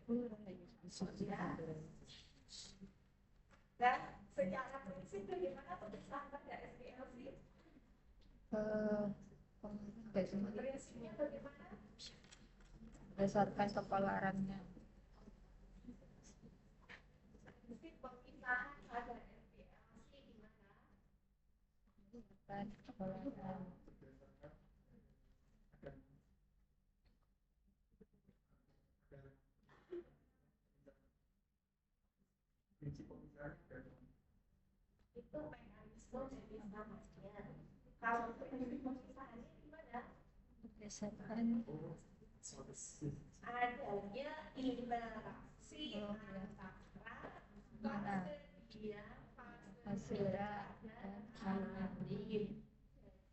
Ya. Dan secara prinsip bagaimana pemisahan pada SPLC? Prinsipnya bagaimana? Berdasarkan kepalarannya. Prinsip pemisahan pada SPLC gimana? Berdasarkan kepalaran. Itu mekanisme pemisahannya. Kalau prinsip pemisahannya gimana? Berdasarkan Adanya interaksi antara persediaan fase gerak dan analitik.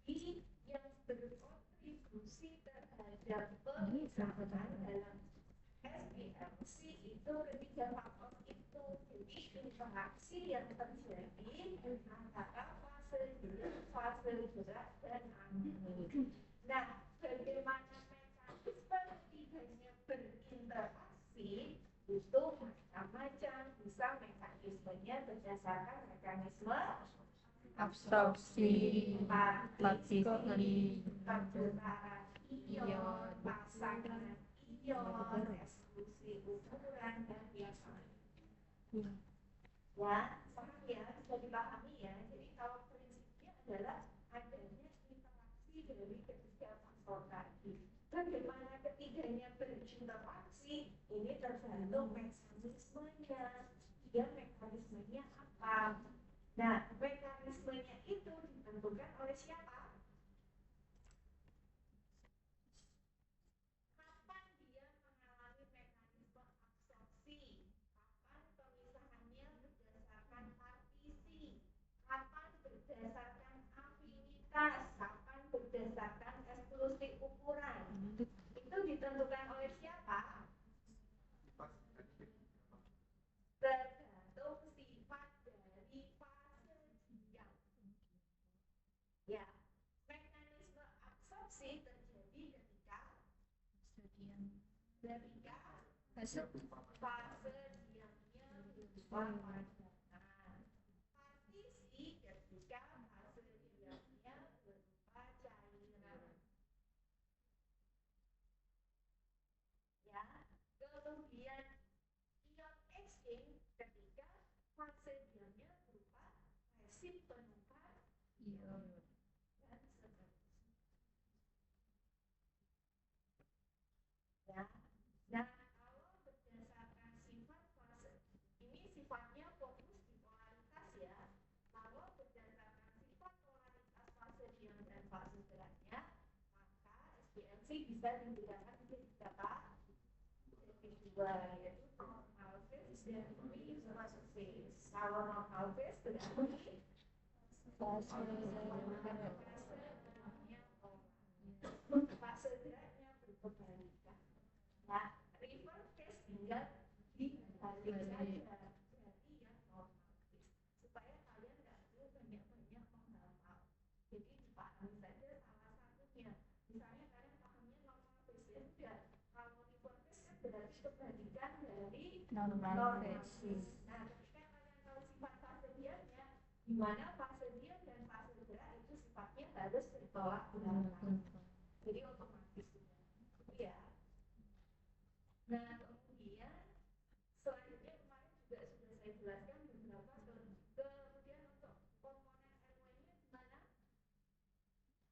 Jadi yang berkontribusi terhadap pemisahan dalam SPLC itu ketiga faktor itu. Jadi interaksi yang terjadi antara fase gerak dan analitik. Nah, bagaimana mekanisme ketiganya berinteraksi itu macam-macam. Bisa mekanismenya berdasarkan mekanisme absorpsi, partikel, pertukaran ion, pasangan ion, eksklusi ukuran, dan biasanya. Ya, paham ya? Sudah dipahami ya? Jadi kalau prinsipnya adalah adanya interaksi dari ketiga faktor tadi. Bagaimana ketiganya berinteraksi? Ini tergantung mekanismenya. Dia mekanismenya apa? Nah, mekanismenya itu ditentukan oleh siapa? Kapan dia mengalami mekanisme absorpsi? Kapan pemisahannya berdasarkan partisi? Kapan berdasarkan afinitas? Kapan berdasarkan eksklusi ukuran? Itu ditentukan oleh siapa? Tergantung sifat dari fase diam. Ya, mekanisme absorpsi terjadi ketika fase diamnya berupa padanan. Partisi ketika fase diamnya berupa cairan. Ya, kemudian ion exchange ketika fase diamnya berupa resin penukar ion dan seterusnya. Ya. Nah, kalau berdasarkan sifat fase, ini sifatnya fokus di polaritas ya. Kalau berdasarkan sifat polaritas fase diam dan fase geraknya, maka SPLC bisa dibedakan menjadi berapa? Jadi dua, yaitu normal phase dan mixed phase. Kalau normal phase berarti fase geraknya berkebalikan. Nah, reverse phase tinggal dibalik saja. Jadi ya normal phase. Supaya kalian nggak perlu banyak-banyak menghafal. Jadi dipahami saja salah satunya. Misalnya kalian pahamnya normal phase ya sudah. Kalau reverse phase kan berarti kebalikan dari normal phase. Nah, ketika kalian tahu sifat fase diamnya, di mana fase diam dan fase gerak itu sifatnya harus bertolak belakang. Jadi otomatis ya. Nah, kemudian selanjutnya kemarin juga sudah saya jelaskan beberapa. Kemudian untuk komponen LW-nya gimana?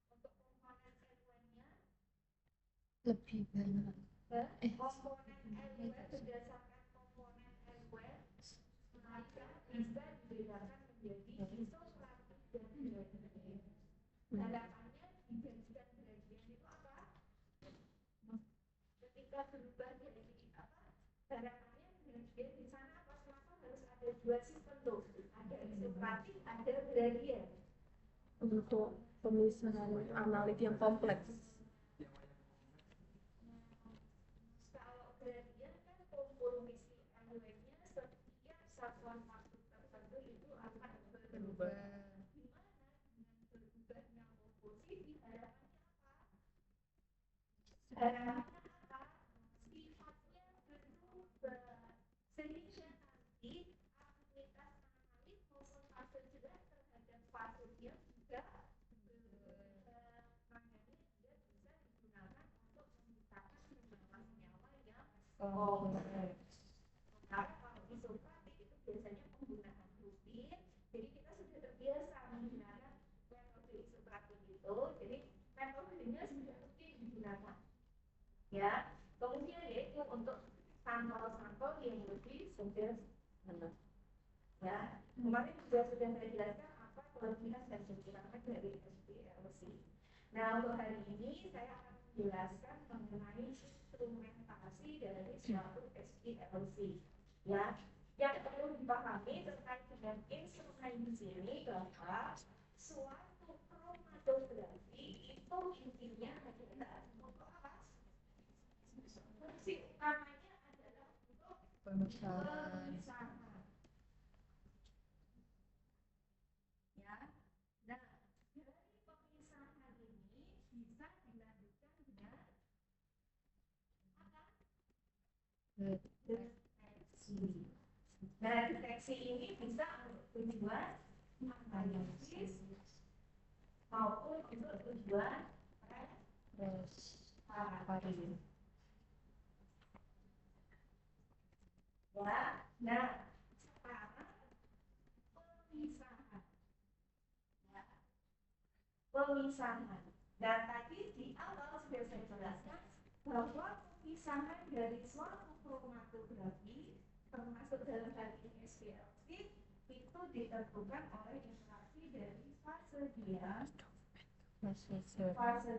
Untuk komponen LW-nya lebih banyak. Komponen LW berdasarkan komponen LW maka bisa dibedakan menjadi isopraktik dan gradien. Harapannya dijadikan gradien itu apa? Ketika berubah dari apa? Harapannya gradien di sana apa-apa harus ada dua sistem tuh. Ada isopraktik, ada gradien. Untuk pemisahan analitik yang kompleks. Kalau gradien kan komposisi LW-nya setiap satuan waktu tertentu itu akan berubah. Gimana dengan berubahnya komposisi? Harapannya apa? Harapannya apa? Sifatnya berubah. kompleks. Sementara kalau isokratik itu biasanya penggunaan rutin, jadi kita sudah terbiasa menggunakan metode isokratik itu, jadi metodenya sudah rutin digunakan. Ya, kemudian yaitu untuk sampel-sampel yang lebih sederhana. Ya, kemarin juga sudah saya jelaskan apa kelebihan dan kekurangan dari SPLC. Nah, untuk hari ini saya akan menjelaskan mengenai instrumentasi dari suatu SPLC. Ya, yang perlu dipahami terkait dengan instrumen di sini bahwa suatu kromatografi itu intinya adalah untuk apa? Fungsi utamanya adalah untuk Pemisahan. Ya, nah dari pemisahan ini bisa dilanjutkan dengan apa? Deteksi. Nah, deteksi ini bisa untuk tujuan analisis maupun untuk tujuan Referensi. Ya, nah sekarang pemisahan. Ya, pemisahan. Dan tadi di awal sudah saya jelaskan bahwa pemisahan dari suatu kromatografi termasuk dalam hal ini SPLC itu ditentukan oleh interaksi dari fase dia, fase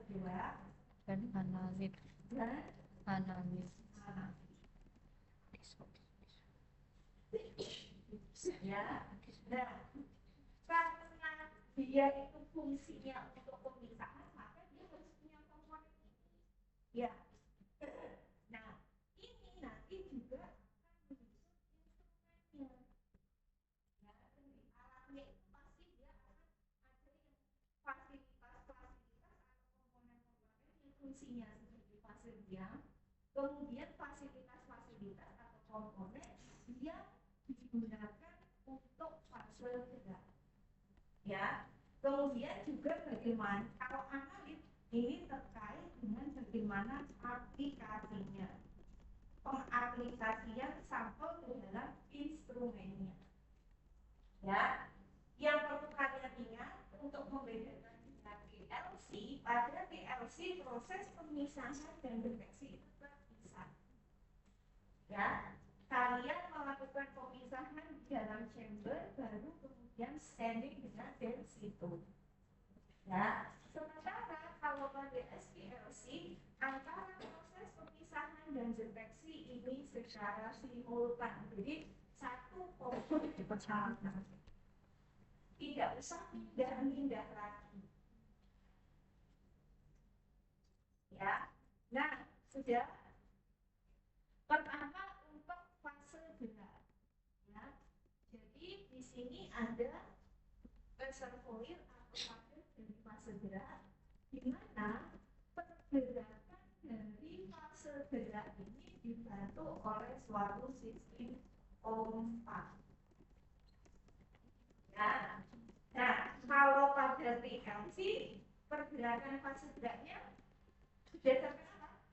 gerak, dan analis. Ya, nah karena dia itu fungsinya untuk pemisahan, maka dia harus punya komponen ini. Ya, nah ini nanti juga akan menyusun instrumennya. Ya, alatnya itu pasti dia akan ada yang fasilitas-fasilitas atau komponen-komponen yang fungsinya seperti fase diam, kemudian fasilitas-fasilitas atau komponen yang digunakan untuk fase gerak. Ya, kemudian juga bagaimana kalau analis ini terkait dengan bagaimana aplikasinya, pengaplikasian sampel ke dalam instrumennya. Ya, yang perlu kalian ingat untuk membedakan dengan PLC, pada PLC proses pemisahan dan deteksi itu terpisah. Ya, kalian melakukan pemisahan di dalam chamber, baru kemudian scanning dengan densitometer. Ya, sementara kalau pada SPLC antara proses pemisahan dan deteksi ini secara simultan, jadi satu komponen dipecahkan, tidak usah pindah-pindah lagi. Ya, nah sudah. Pertama untuk fase gerak. Ya, jadi di sini ada reservoir atau fase dari fase gerak, di mana pergerakan dari fase gerak ini dibantu oleh suatu sistem pompa. Ya, nah kalau pada PLC pergerakan fase geraknya berdasarkan apa?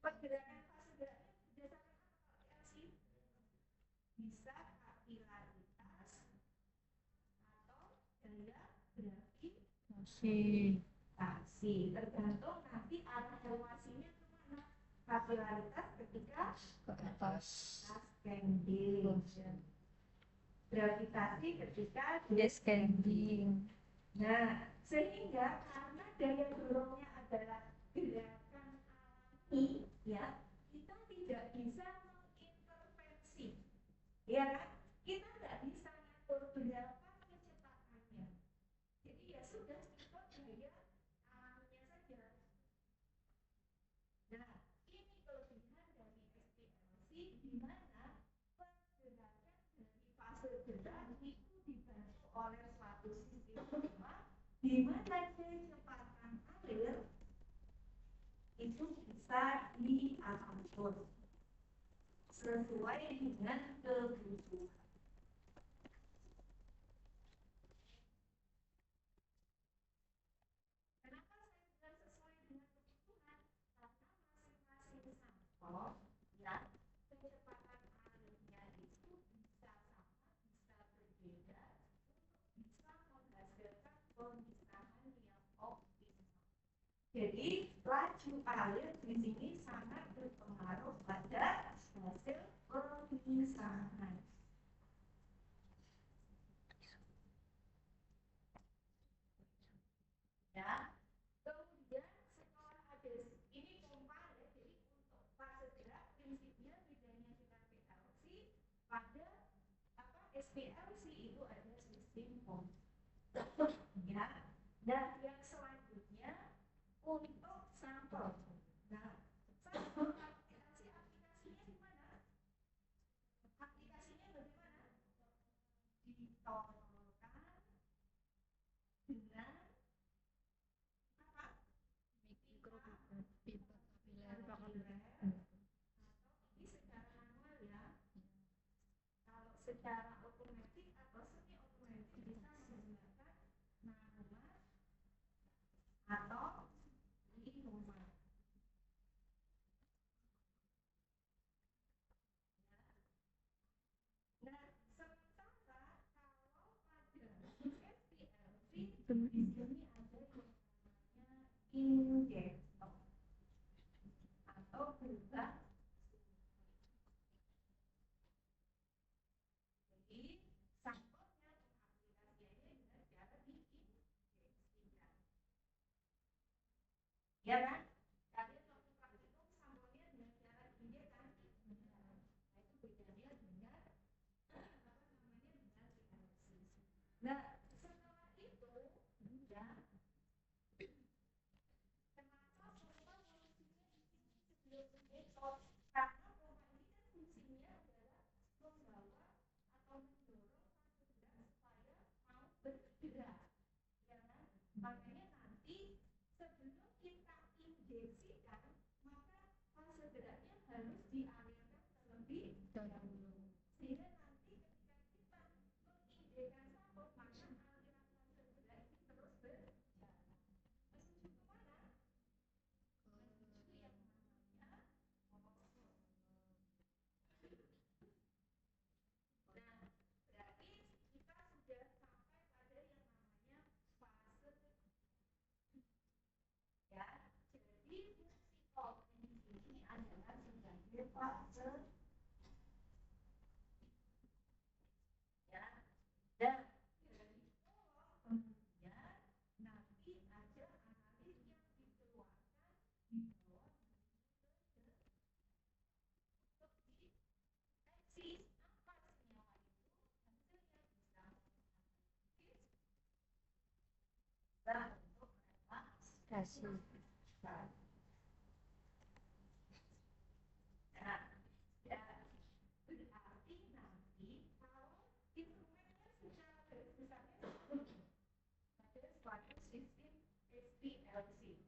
Pergerakan fase geraknya berdasarkan apa PLC? Bisa kapilaritas atau daya gravitasi, tergantung nanti arah elevasinya kemana. Kapilaritas ketika ke atas, ascending, gravitasi ketika descending. Nah, sehingga karena daya dorongnya adalah gerakan alami, ya, kita tidak bisa mengintervensi, ya kan? Kita tidak bisa ngatur berapa kecepatannya. Jadi ya sudah ikut daya alamnya saja. Nah, ini kelebihan dari SPLC, di mana pergerakan dari fase gerak itu dibantu oleh suatu sistem pompa, di mana kecepatan alir itu bisa diatur sesuai dengan kebutuhan. Kenapa saya bilang sesuai dengan kebutuhan? Karena masing-masing Jadi laju air di sini sangat berpengaruh pada hasil pemisahan. Ya, kemudian setelah ada ini pompa ya, jadi untuk fase gerak prinsipnya bedanya dengan PLC pada SPLC itu ada sistem pompa. Ya, dan yang selanjutnya untuk sampel. Nah, sampel aplikasinya di mana? Aplikasinya bagaimana? Ditolongkan dengan apa? Pipa kapiler. Ini secara manual ya. Kalau secara otomatis atau semi otomatis bisa menggunakan manual atau inuman. Nah, sementara kalau pada SPLC di sini ada yang namanya injektor atau gerbang. Jadi sampelnya pengaplikasiannya dengan cara diinjeksikan. Ya kan? Kalian waktu praktikum sampelnya dengan cara diinjeksi kan? Nah, itu bedanya dengan apa namanya dengan PLC. Nah, setelah itu ya kenapa pompa fungsinya di sini sebelum injektor? Karena pompa ini kan fungsinya adalah membawa atau mendorong fase gerak supaya mau bergerak, ya kan? Makanya nanti sebelum kita injeksikan, maka fase geraknya harus dialirkan terlebih dahulu. Sehingga nanti ketika kita menginjekkan sampel, maka aliran fase gerak ini terus berjalan. Menuju kemana? Menuju yang namanya Nah, berarti kita sudah sampai pada yang namanya fase ya. Jadi fungsi pompa di sini adalah sebagai fase ya. Dan dari pola kemudian nanti ada analis yang dikeluarkan di bawah untuk dideteksi apa senyawa itu, hasilnya bisa dan untuk Kasih. Nah, ya, berarti nanti kalau instrumennya secara garis besarnya ada suatu sistem SPLC.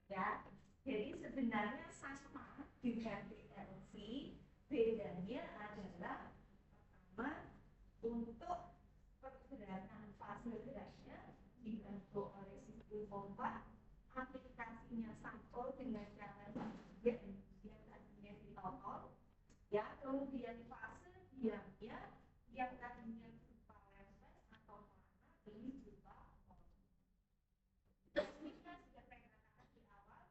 Ya, jadi sebenarnya sama dengan PLC, bedanya adalah pertama untuk pergerakan fase geraknya dibantu oleh sistem pompa, aplikasinya sampel dengan cara yang tadinya ditolong, ya, kemudian fase diamnya yang tadinya berupa lempeng atau warna ini berupa pola. Ini kan sudah saya katakan di awal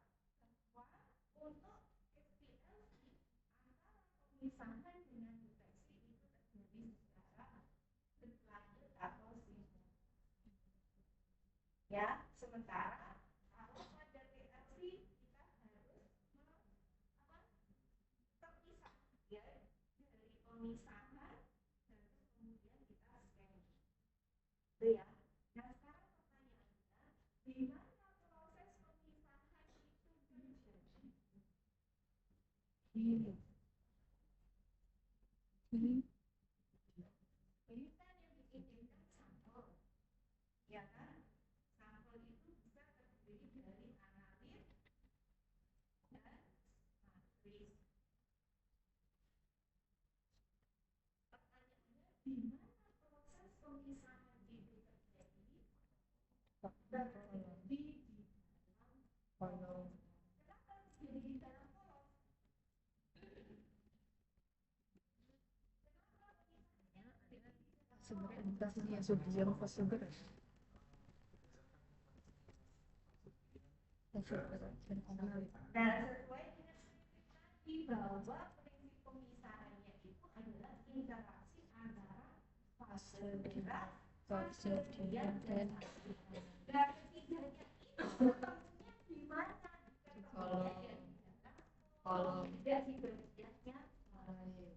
bahwa untuk SPLC antara pemisahan dengan deteksi itu terjadi secara berlanjut atau sinkron. Ya, sementara kalau pada PLC kita harus terpisah ya dari pemisahan baru kemudian kita scan. Itu ya. Nah, sekarang pertanyaannya, di mana proses pemisahan itu terjadi? Ini. Ini kan yang diinginkan sampel, ya kan? Sampel itu bisa terdiri dari analit dan matris. Pertanyaannya, di mana proses pemisahan itu terjadi? Terjadi di dalam kolom. Kenapa terjadi di dalam kolom? Sebenarnya sodium fosfor. Nah, sesuai dengan tadi bahwa prinsip pemisahannya itu adalah interaksi antara fase gerak, fase diam, dan fase gerak. Nah, ketiganya itu ketemunya di mana? Kalau tidak di bagiannya lain.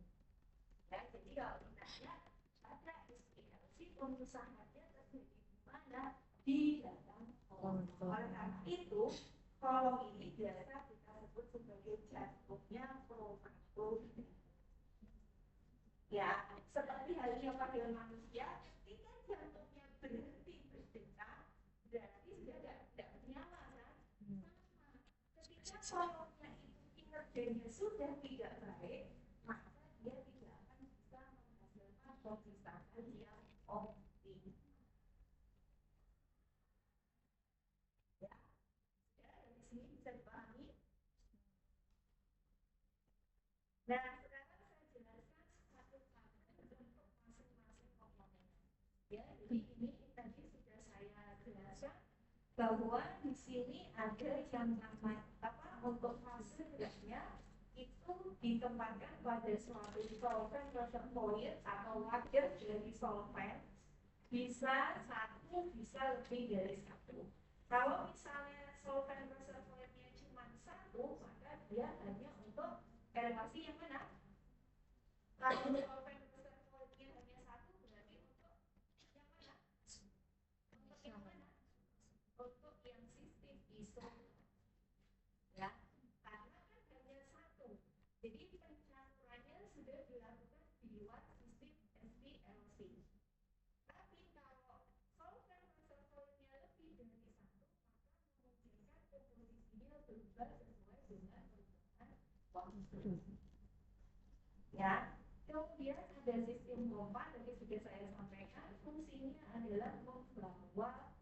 Ya, jadi kalau kita lihat pada SPLC pemisahannya terjadi di mana? Di dalam kolom. Oleh karena itu, kolom ini biasa kita sebut sebagai jantungnya kromatofil. Ya, seperti halnya pada manusia, ketika jantungnya berhenti berdetak, berarti sudah tidak menyala kan? Sama. Ketika kolomnya itu kinerjanya sudah tidak baik, maka dia tidak akan bisa menghasilkan pemisahan yang optimal. Ya, dari sini bisa dipahami. Nah, sekarang saya jelaskan satu-satu untuk masing-masing komponen. Ya, jadi ini tadi sudah saya jelaskan bahwa di sini ada yang namanya untuk fase geraknya itu ditempatkan pada suatu solvent reservoir atau wadah dari solvent, bisa satu, bisa lebih dari satu. Kalau misalnya solvent reservoirnya cuma satu, maka dia hanya untuk elevasi yang mana? Kalau solvent reservoirnya hanya satu, berarti untuk yang mana? Untuk yang mana? Untuk yang sistem iso. Ya, karena kan hanya satu. Jadi pencampurannya sudah dilakukan di luar sistem SPLC. Tapi kalau solvent reservoirnya lebih dari satu, maka memungkinkan komposisinya berubah sesuai dengan perubahan waktu. Ya, kemudian ada sistem pompa, tadi sudah saya sampaikan, fungsinya adalah membawa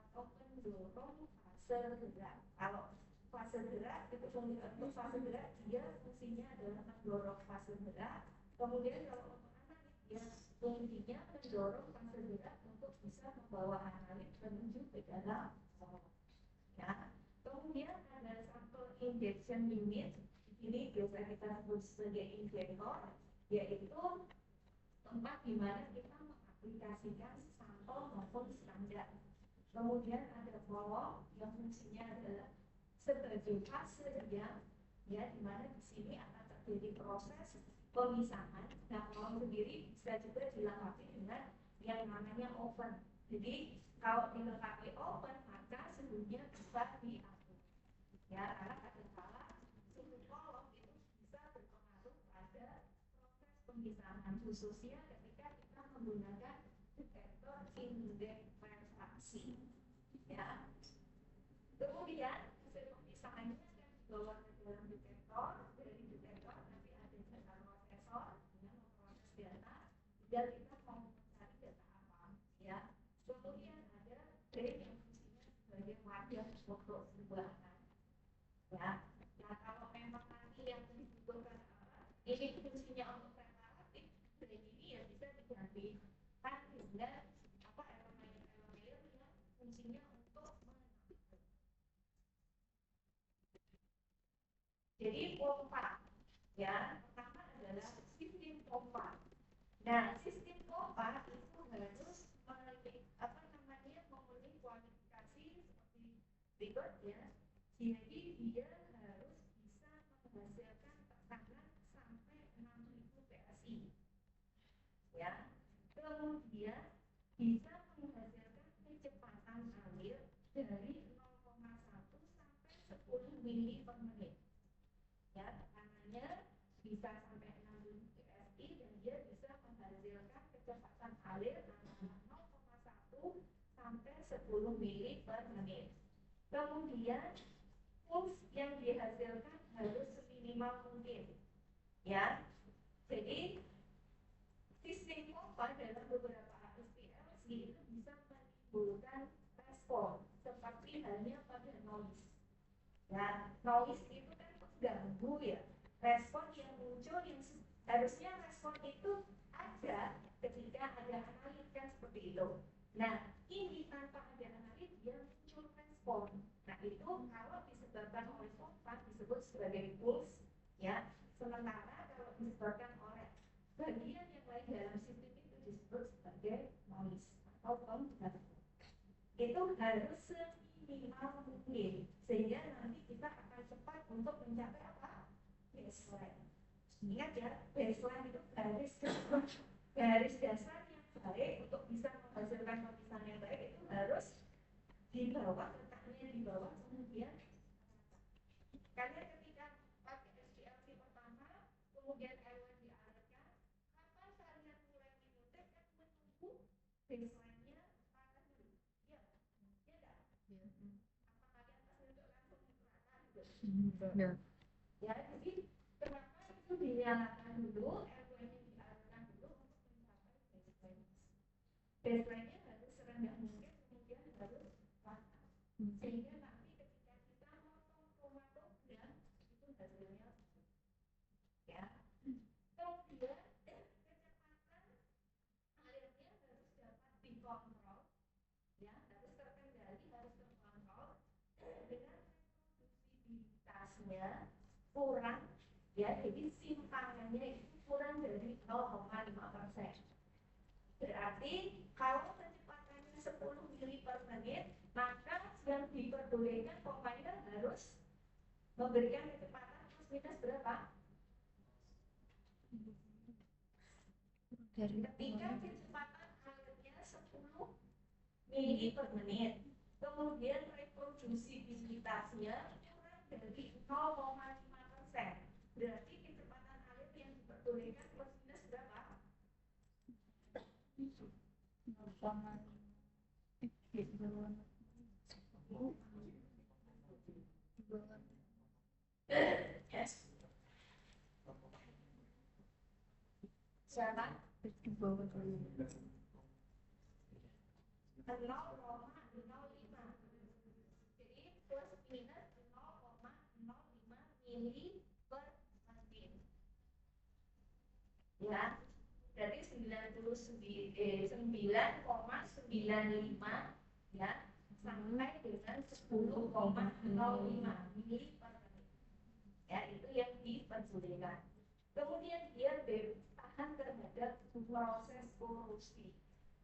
atau mendorong fase gerak. Kalau fase gerak itu untuk fase gerak dia fungsinya adalah mendorong fase gerak. Kemudian kalau untuk analit dia fungsinya mendorong fase gerak untuk bisa membawa analit menuju ke dalam kolom. Ya, kemudian ada sample injection unit. Ini biasa kita sebut sebagai injektor, yaitu tempat di mana kita mengaplikasikan sampel maupun standar. Kemudian ada kolom yang fungsinya adalah sebagai fase diam, ya, di mana di sini akan terjadi proses pemisahan. Nah, kolom sendiri bisa juga dilengkapi dengan yang namanya oven. Jadi kalau dilengkapi oven, maka suhunya bisa diatur. Ya, karena kadang-kala suhu kolom itu bisa berpengaruh pada proses pemisahan, khususnya ketika kita menggunakan detektor indeferensi. Ya, kemudian hasil pemisahannya akan dibawa ke dalam detektor. Dari detektor nanti ada data prosesor yang memproses data. Dan kita mau mencari data apa? Ya, kemudian ada drain yang fungsinya sebagai wadah untuk sebuah ya. Nah, kalau memang nanti yang dibutuhkan ini fungsinya untuk preparatif, drain ini ya bisa diganti dengan elemen-elemen yang fungsinya untuk menambah. Jadi pompa, ya, pertama adalah sistem pompa. Nah, sistem pompa itu harus memenuhi kualifikasi seperti berikut, ya. Jadi dia harus bisa menghasilkan tekanan sampai 6000 PSI. Ya. Kemudian bisa menghasilkan kecepatan alir dari 0,1 sampai 10 mili per menit. Ya, tekanannya bisa sampai 6000 PSI dan dia bisa menghasilkan kecepatan alir antara 0,1 sampai 10 mili per menit. Kemudian yang dihasilkan harus seminimal mungkin, ya. Jadi sistem pompa dalam beberapa SPLC itu bisa menimbulkan respon seperti halnya pada noise. Ya, noise itu kan mengganggu, ya. Respon yang muncul yang harusnya respon itu ada ketika ada analit kan seperti itu. Nah, ini tanpa ada analit dia muncul respon. Nah, itu kalau disebabkan oleh pompa disebut sebagai puls, ya. Sementara kalau disebabkan oleh bagian yang lain dalam sistem itu disebut sebagai noise atau pengganggu. Itu harus seminimal mungkin sehingga nanti kita akan cepat untuk mencapai apa? Baseline. Ingat ya, baseline itu garis dasar yang baik untuk bisa menghasilkan pemisahan yang baik itu harus di bawah, letaknya di bawah, kemudian kalian ketika pakai SPLC pertama, kemudian airway dialirkan, kapan kalian mulai menyuntik kan menunggu baseline-nya mana dulu? Iya, iya enggak? Apa kalian pas untuk langsung ke gitu? Ya, jadi kenapa itu dinyalakan dulu, airway-nya dialirkan dulu untuk mencapai baseline. Baseline-nya harus serendah mungkin, kemudian harus rata. Sehingga nanti ketika kita motong kromatogram itu hasilnya ya. Kemudian kecepatan alirnya harus dapat dikontrol, ya, harus terkendali, harus terkontrol dengan reproduksibilitasnya kurang, ya, jadi simpangannya itu kurang dari 0,5%. Berarti kalau kecepatannya 10 mili per menit, maka yang diperbolehkan compiler harus memberikan kecepatan plus minus berapa? Ketika kecepatan alirnya 10 mili per menit, kemudian reproduksibilitasnya kurang dari 0,5%, berarti kecepatan alir yang diperbolehkan plus minus berapa? 0,5. Yes. Siapa? 0,05. Jadi plus minus 0,05 mili per menit. Ya, berarti 99,95 ya sampai dengan 10,05 mili per menit. Ya, itu yang diperbolehkan. Kemudian dia tahan terhadap proses korosi.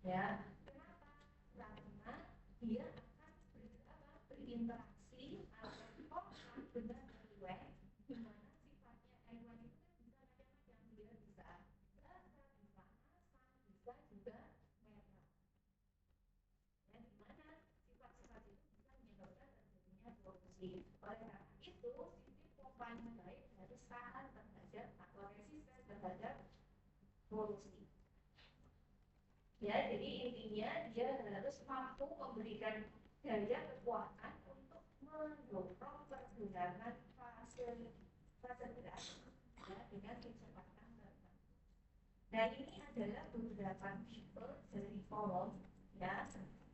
Ya, kenapa? Karena dia akan berinteraksi antara kontak dengan airway, di mana sifatnya airway itu kan bisa macam-macam, dia bisa basah, bisa asam, bisa juga merah. Ya, di mana sifat-sifat itu bisa menyebabkan terjadinya korosi. Oleh karena itu, sistem pompa yang baik harus tahan terhadap atau resisten terhadap korosi. Ya, jadi intinya dia harus mampu memberikan daya kekuatan untuk mendorong pergerakan fase gerak ya, dengan kecepatan tertentu. Nah, ini adalah beberapa tipe dari kolom ya,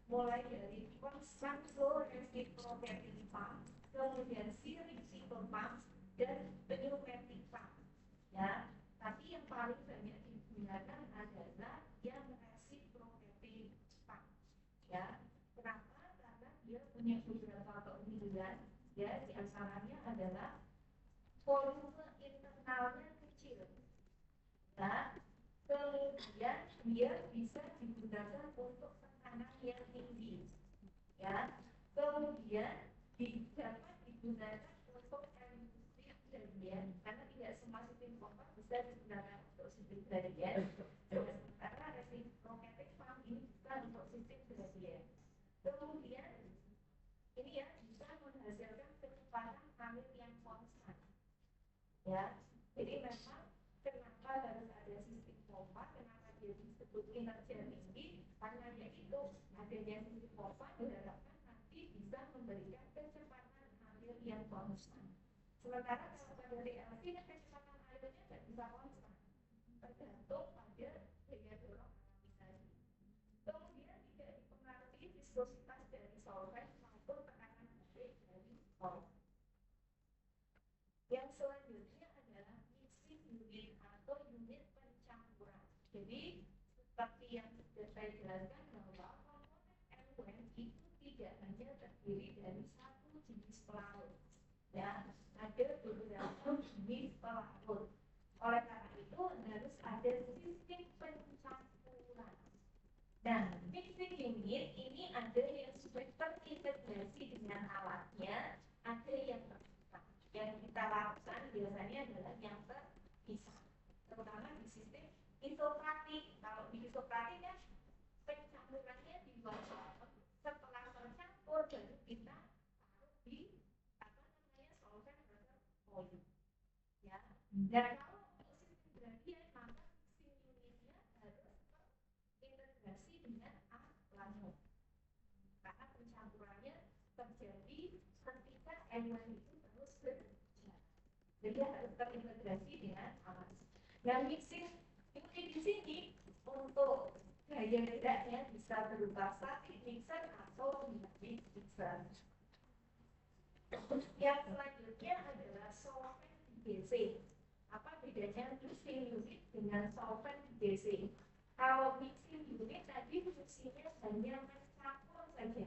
mulai dari constant flow reciprocating pump, kemudian cylindrical pump dan pneumatic pump ya. Tapi yang paling banyak digunakan adalah yang reciprocating pump ya. Kenapa? Karena dia punya beberapa keunggulan ya, diantaranya adalah volume internalnya kecil ya. Kemudian dia bisa digunakan untuk tekanan yang tinggi ya. Kemudian dapat digunakan untuk industri gradient, karena tidak semua sistem pompa bisa digunakan untuk sistem gradient. Sementara reciprocating pump ini bisa untuk sistem gradient. Kemudian ini ya bisa menghasilkan kecepatan alir yang konstan ya. Jadi memang kenapa harus ada sistem pompa, kenapa dia disebut kinerja tinggi, karena yaitu adanya sistem pompa diharapkan nanti bisa memberikan kecepatan alir yang konstan. Sementara kalau pada PLC kan kecepatan alirnya tidak bisa konstan, tergantung pada daya dorong alami. Kemudian tidak dipengaruhi viskositas dari solvent maupun tekanan dari solvent. Yang selanjutnya adalah mixing unit atau unit pencampuran. Jadi seperti yang sudah saya jelaskan bahwa komponen airway itu tidak hanya terdiri dari satu jenis pelarut, ya, ada beberapa jenis pelapor. Oleh karena itu harus ada sistem pencampuran. Nah, mixing unit ini ada yang sudah terintegrasi dengan alatnya, ada yang terpisah. Yang kita lakukan biasanya adalah yang terpisah, terutama di sistem isokratik. Kalau di isokratik kan pencampurannya di bawah, setelah tercampur baru kita taruh di solvent reservoir, ya. Dan kalau untuk sistem gradien maka mixing unitnya harus terintegrasi dengan alatnya, karena pencampurannya terjadi ketika elemen itu terus berjalan. Jadi harus terintegrasi dengan alat. Yang mixing unit di sini untuk gaya bedanya bisa berupa static mixer atau dynamic mixer. Yang selanjutnya adalah solvent DC. Apa bedanya mixing unit dengan solvent DC? Kalau mixing unit tadi fungsinya hanya mencampur saja.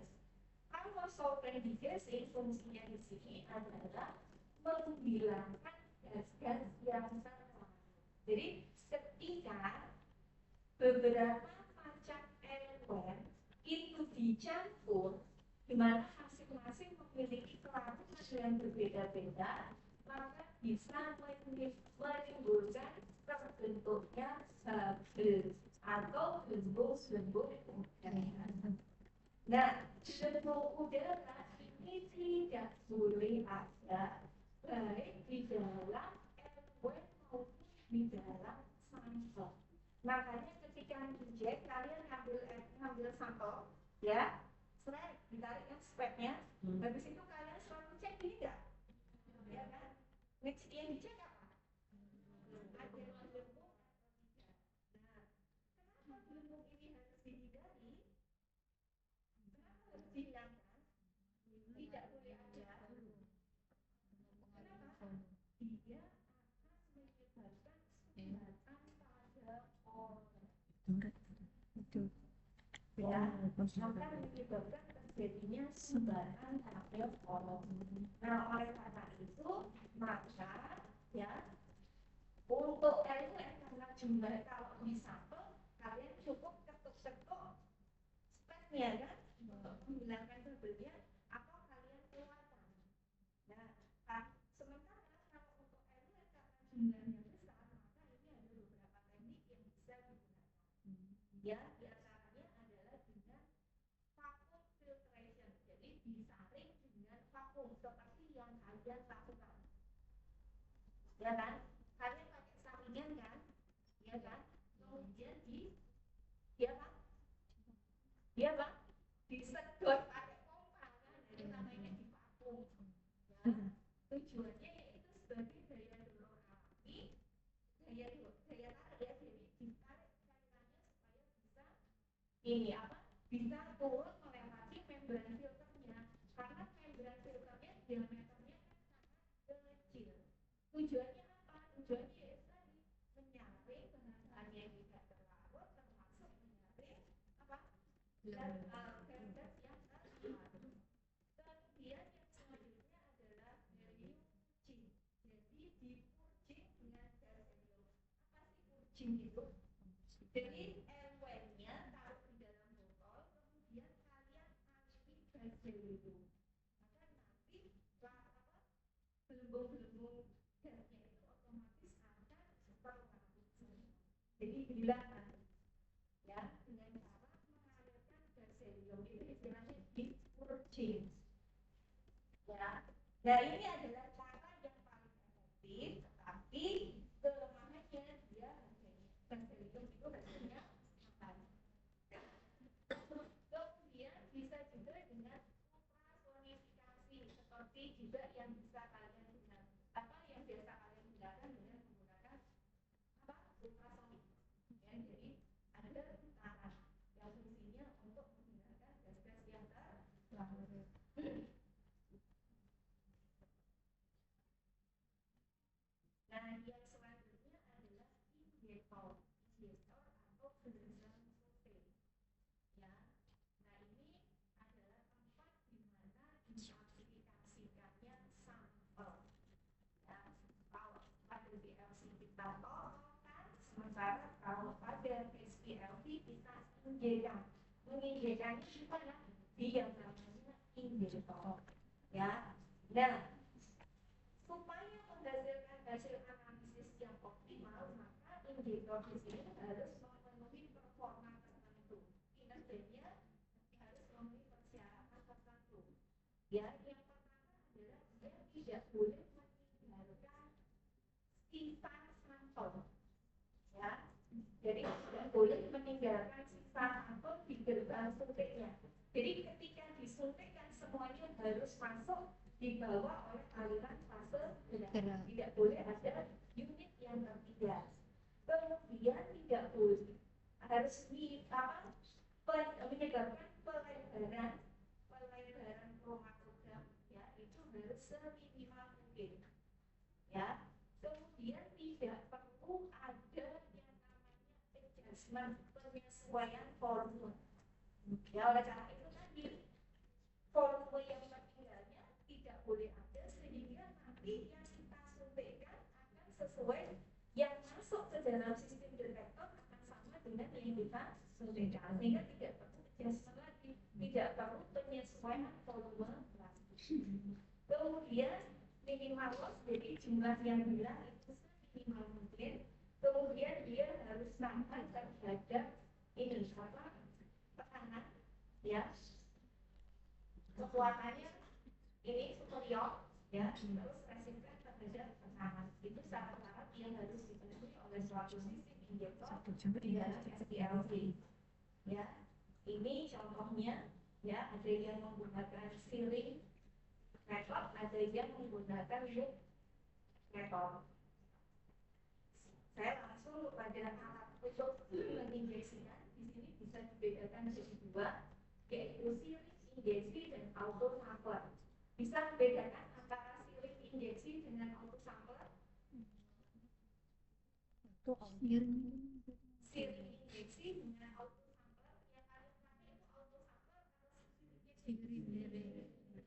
Kalau solvent DC fungsinya di sini adalah menghilangkan gas-gas yang terlarut. Jadi ketika beberapa macam elemen itu dicampur, di mana masing-masing memiliki kelarutan yang berbeda-beda, maka bisa menimbulkan terbentuknya bubble atau gembul-gembul udara. Nah, gembul udara ini tidak boleh ada baik di dalam elemen maupun di dalam sampel. Makanya ketika injek kalian ngambil sampel, ya, swab, ditarik kan swabnya, habis itu kalian selalu cek ini enggak, ya kan? Next yang dicek apa? Ada gelembung. Nah, kenapa gelembung ini harus dihindari? Kenapa harus dihilangkan? Tidak boleh ada. Kenapa? Dia akan menyebabkan sumbatan pada orang. Ya, akan menyebabkan terjadinya sumbatan pada orang. Nah, oleh karena itu maka ya untuk elemen karena jumlah kalau di sampel kalian cukup ketuk-ketuk spatnya kan untuk menghilangkan bubble-nya atau kalian keluarkan. Nah, sementara kalau untuk elemen karena jumlahnya besar maka ini ada beberapa teknik yang bisa digunakan. Ya, diantaranya adalah dengan vacuum filtration. Jadi disaring dengan vakum seperti yang kalian lakukan. Ya kan? Kalian pakai saringan kan? Ya kan? Kemudian dia kan? Dia kan? Disedot pakai pompa kan? Jadi namanya divakum. Ya. Tujuannya yaitu sebagai daya dorong alami, daya tarik ya, jadi ditarik cairannya supaya bisa ini apa? Bisa turun melewati membran filternya. Karena membran filternya diameternya kan sangat kecil. Tujuannya apa? Tujuannya yaitu tadi menyaring bahan-bahan yang tidak terlarut, termasuk menyaring apa? Gas-gas yang terlarut. Kemudian yang selanjutnya adalah helium purging. Jadi dipurging dengan gas helium. Apa sih purging itu? Jadi elemennya taruh di dalam botol, kemudian kalian aliri gas helium. Maka nanti gelembung-gelembung gasnya itu otomatis akan terlarut. Jadi hilangkan ya dengan cara mengalirkan gas helium. Itu istilahnya dipurging. Ya. Nah, ini adalah cara yang paling efektif, tetapi kelemahannya dia gas helium itu hasilnya mahal. Kemudian bisa juga dengan ultrasonifikasi, seperti juga yang bisa kalian gunakan, yang biasa kalian gunakan dengan menggunakan ultrasonik. Ya, jadi ada cara yang fungsinya untuk menggunakan gas-gas yang terlarut. Nah, yang selanjutnya adalah injektor atau gelombang protein. Ya, nah ini adalah tempat di mana diaplikasikannya sampel. kita tolongkan. Sementara kalau pada SPLV kita injekan. Menginjekannya gimana? Dia namanya injektor. Ya. Nah, supaya menghasilkan hasil analisis yang optimal, maka injektor di sini harus memenuhi performa tertentu. Kinerjanya harus memenuhi persyaratan tertentu. Ya, yang pertama adalah dia tidak boleh meninggalkan sisa sampel. Ya, jadi tidak boleh meninggalkan sisa sampel di gerbang suntiknya. Jadi ketika disuntikkan semuanya harus masuk dibawa oleh aliran fase gerak. Tidak boleh ada unit yang tertinggal. Kemudian tidak boleh harus menyebabkan pelebaran kromatogram, ya itu harus seminimal mungkin. Ya, kemudian tidak perlu ada yang namanya adjustment, penyesuaian volume. Ya, oleh karena itu tadi volume yang tertinggalnya tidak boleh ada sehingga nanti yang kita suntikkan akan sesuai yang masuk ke dalam sistem detektor akan sama dengan yang kita suntikkan, sehingga tidak perlu adjustment lagi, tidak perlu penyesuaian volume lagi. Kemudian minimal loss, jadi jumlah yang hilang itu seminimal mungkin. Kemudian dia harus tahan terhadap ini tekanan, ya kekuatannya ini superior, ya terus resisten terhadap tekanan. Itu syarat-syarat yang harus dipenuhi oleh suatu sistem injektor di dalam SPLV. Ya, ini contohnya, ya ada yang menggunakan sealing method, ada yang menggunakan loop method. Saya langsung kepada alat untuk menginjeksikan. Di sini bisa dibedakan jadi dua, yaitu sealing injeksi dan auto sampler. Bisa membedakan antara sealing injeksi dengan auto sampler? Sealing injeksi dengan auto sampler yang paling pakai itu auto sampler atau sealing injeksi?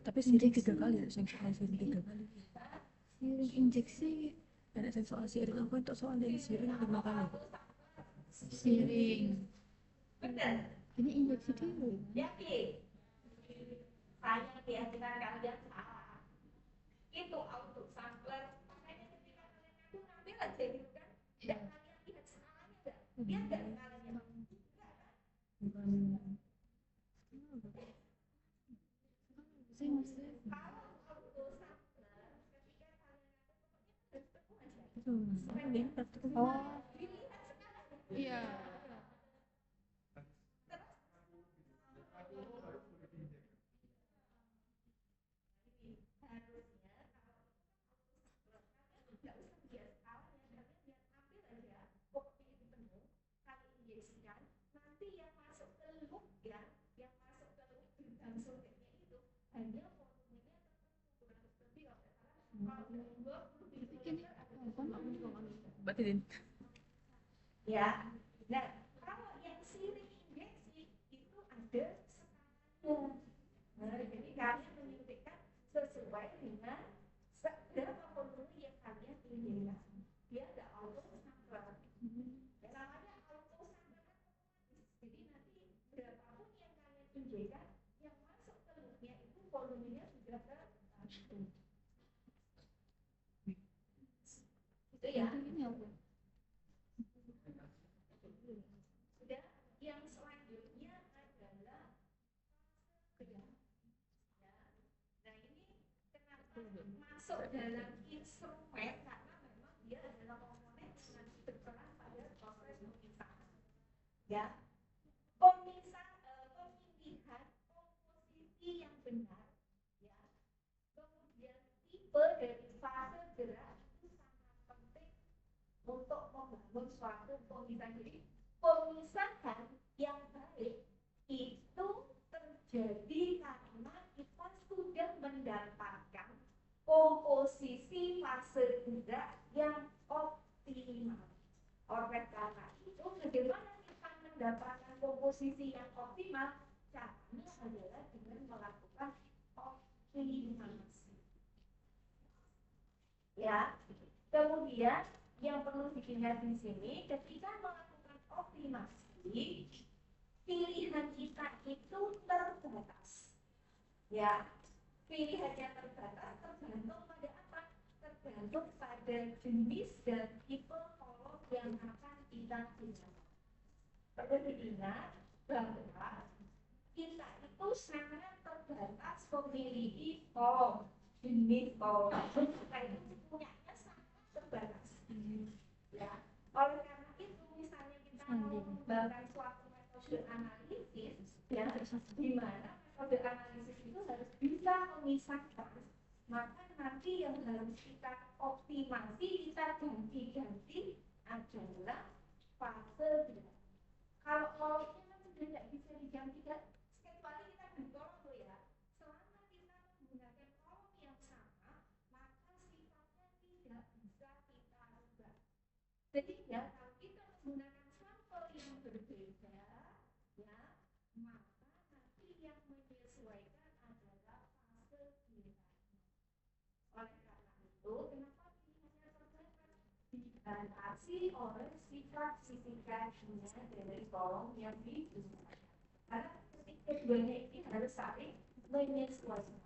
Tapi siring 3 kali ya, soal siring 3 kali. Siring injeksi Ada soal siring apa untuk soal dari siring 5 kali. siring. Benar. Ini injeksi dulu. Yakin? Saya keyakinan kalian salah. Itu auto sampler. Makanya ketika kalian ngaku ngambil aja gitu kan. Dan kalian lihat skalanya enggak? Lihat enggak skalanya? Enggak kan? Saya masih Kalau auto sampler, ketika kalian ngaku pokoknya harus ketemu aja. Ini praktikum. oh Dilihat skalanya. iya. Batin. Ya, nah kalau yang siring injeksi itu ada setangannya. Nah, jadi kalian menyuntikkan sesuai dengan berapa volume yang kalian inginkan. Dia ada auto sampler. Ya, namanya auto sampler kan otomatis. Jadi nanti berapapun yang kalian injekan, yang masuk ke loopnya itu volumenya sudah tertentu. Itu ya. Sudah, yang selanjutnya adalah gerak. Ya. Nah ini kenapa masuk dalam instrumen, karena memang dia adalah komponen yang nanti berperan pada proses pemisahan. Ya, pemilihan komposisi yang benar, ya. Kemudian tipe dari fase gerak itu sangat penting untuk membangun suatu pemisahan. Jadi pemisahan yang baik itu terjadi karena kita sudah mendapatkan komposisi fase gerak yang optimal. Oleh karena itu, bagaimana kita mendapatkan komposisi yang optimal? Caranya adalah dengan melakukan optimasi. ya. Kemudian yang perlu diingat di sini, ketika melakukan optimasi, pilihan kita itu terbatas. Ya, pilihannya terbatas tergantung pada apa? Tergantung pada jenis dan tipe kolom yang akan kita gunakan. Perlu diingat bahwa kita itu sangat terbatas memiliki kolom, jenis kolom. Kita itu punyanya sangat terbatas. Ya, oleh karena itu misalnya kita mau mengembangkan suatu metode analisis, ya, di mana metode analisis itu harus bisa memisahkan, maka nanti yang harus kita optimasi, kita ganti-ganti adalah fase gerak. Kalau kolomnya kan sudah tidak bisa digantikan, kecuali kita ganti kolom tuh ya. Selama kita menggunakan kolom yang sama, maka sifatnya tidak bisa kita ubah. Sehingga kalau kita menggunakan sampel yang berbeda, ya, maka nanti yang menyesuaikan adalah fase gerak. Oleh karena itu, kenapa pilihannya terbatas? Dibatasi oleh sifat fisikanya dari kolom yang digunakan. Karena ketika keduanya ini harus saling menyesuaikan.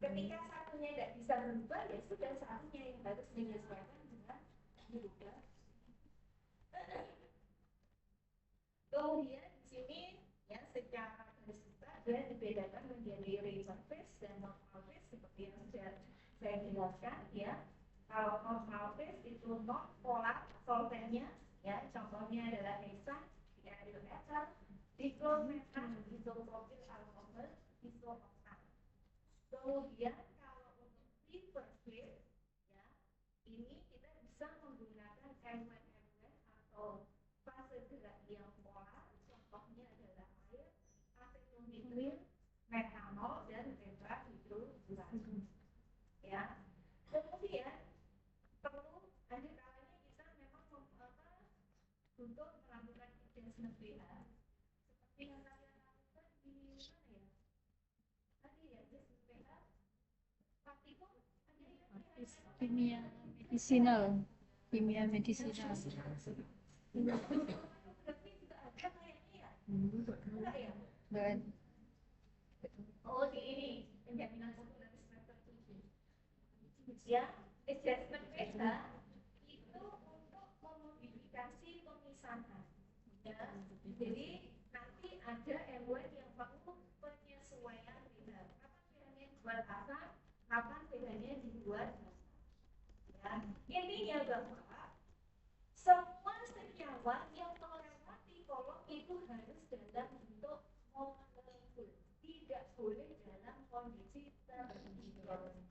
Ketika satunya tidak bisa berubah, ya sudah satunya yang harus menyesuaikan dengan berubah. Kemudian di sini ya secara garis besar dia dibedakan menjadi river phase dan normal phase seperti yang sudah saya jelaskan ya. Kalau normal phase itu non polar solventnya ya, contohnya adalah hexan, diaryl ether, diklometan, isopropil alkohol, isooktan. Kemudian kalau untuk reverse phase ya, ini kita bisa menggunakan M1 atau fase gerak yang polar, contohnya adalah air, asetonitrin, metanol dan tetrahidrofuran. Ya. Kemudian perlu ada kalanya kita memang untuk melakukan adjustment pH seperti yang kalian lakukan di mana ya? Tadi ya adjustment pH praktikum ada yang Kimia medisinal. Kimia medisinal. berarti juga ada kayaknya ya? Enggak ya? Dan Oh di ini penjaminan populasi semester 7 ya, adjustment pH itu untuk memodifikasi pemisahan ya. Jadi nanti ada MW yang perlu penyesuaian pH. Kapan pH-nya dibuat asam, kapan pH-nya dibuat ya. Intinya bahwa semua senyawa yang melewati kolom itu harus dalam bentuk molekul, tidak boleh dalam kondisi terhidrolis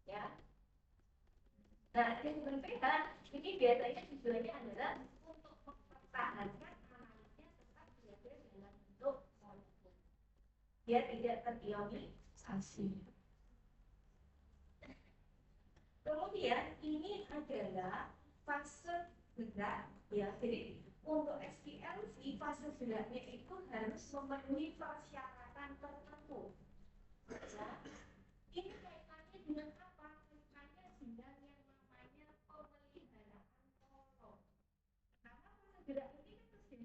ya. Nah, adjustment pH ini biasanya tujuannya adalah untuk mempertahankan analisnya tetap berada dalam bentuk molekul, dia tidak terionisasi. Kemudian ini adalah fase gerak ya. Jadi untuk SPLC fase geraknya itu harus memenuhi persyaratan tertentu. Ya. Ini kaitannya dengan apa? Kaitannya dengan yang namanya pemeliharaan kolom. Karena fase gerak ini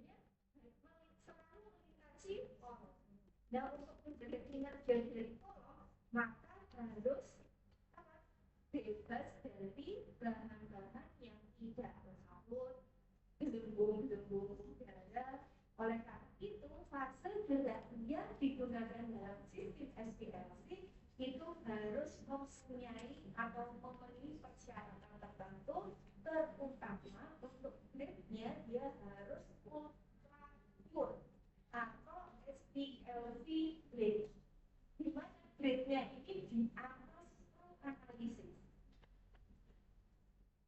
kan tujuannya selalu melintasi kolom. Nah, untuk menjaga kinerja dari kolom, maka harus bebas dari bahan-bahan yang tidak berhapus, gelembung-gelembung udara. Oleh karena itu, fase gerak yang digunakan dalam sistem SPLC itu harus mempunyai atau memenuhi persyaratan tertentu, terutama untuk grade-nya dia harus ultra pure atau SPLC grade, di mana grade-nya ini di atas analisis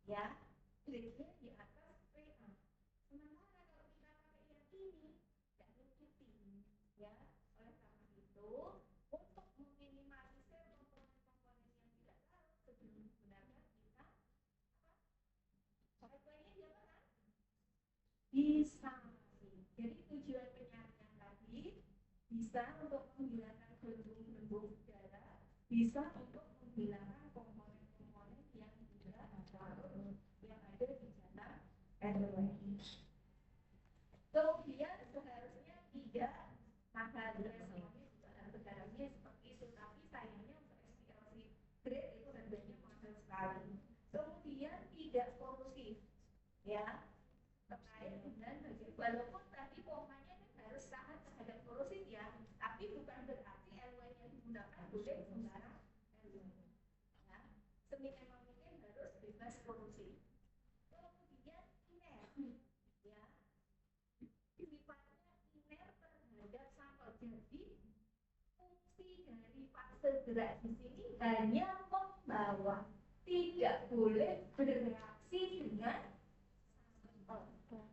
ya, grade-nya di atas PA. Sementara kalau kita pakai yang ini tidak mencukupi ya. Oleh karena itu, untuk meminimalisir komponen-komponen yang tidak larut sebelum digunakan, kita pakai jangan disangsi. Jadi tujuan penyaringan tadi bisa untuk menghilangkan gelembung-gelembung udara, bisa untuk menghilangkan komponen RW. Kemudian seharusnya tidak mahal ya, sebenarnya seperti itu, tapi sayangnya untuk SPLC grade itu harganya mahal sekali. Kemudian tidak korupsi, ya, terkait dengan walaupun tadi pomanya harus tahan terhadap korupsi ya, tapi bukan berarti LW yang digunakan boleh sembarang LW. Ya, seminimal mungkin harus bebas korupsi. Kemudian iner, ya, sifatnya iner terhadap sampel. Jadi fungsi dari fase gerak di sini hanya membawa, tidak boleh bereaksi dengan sampel.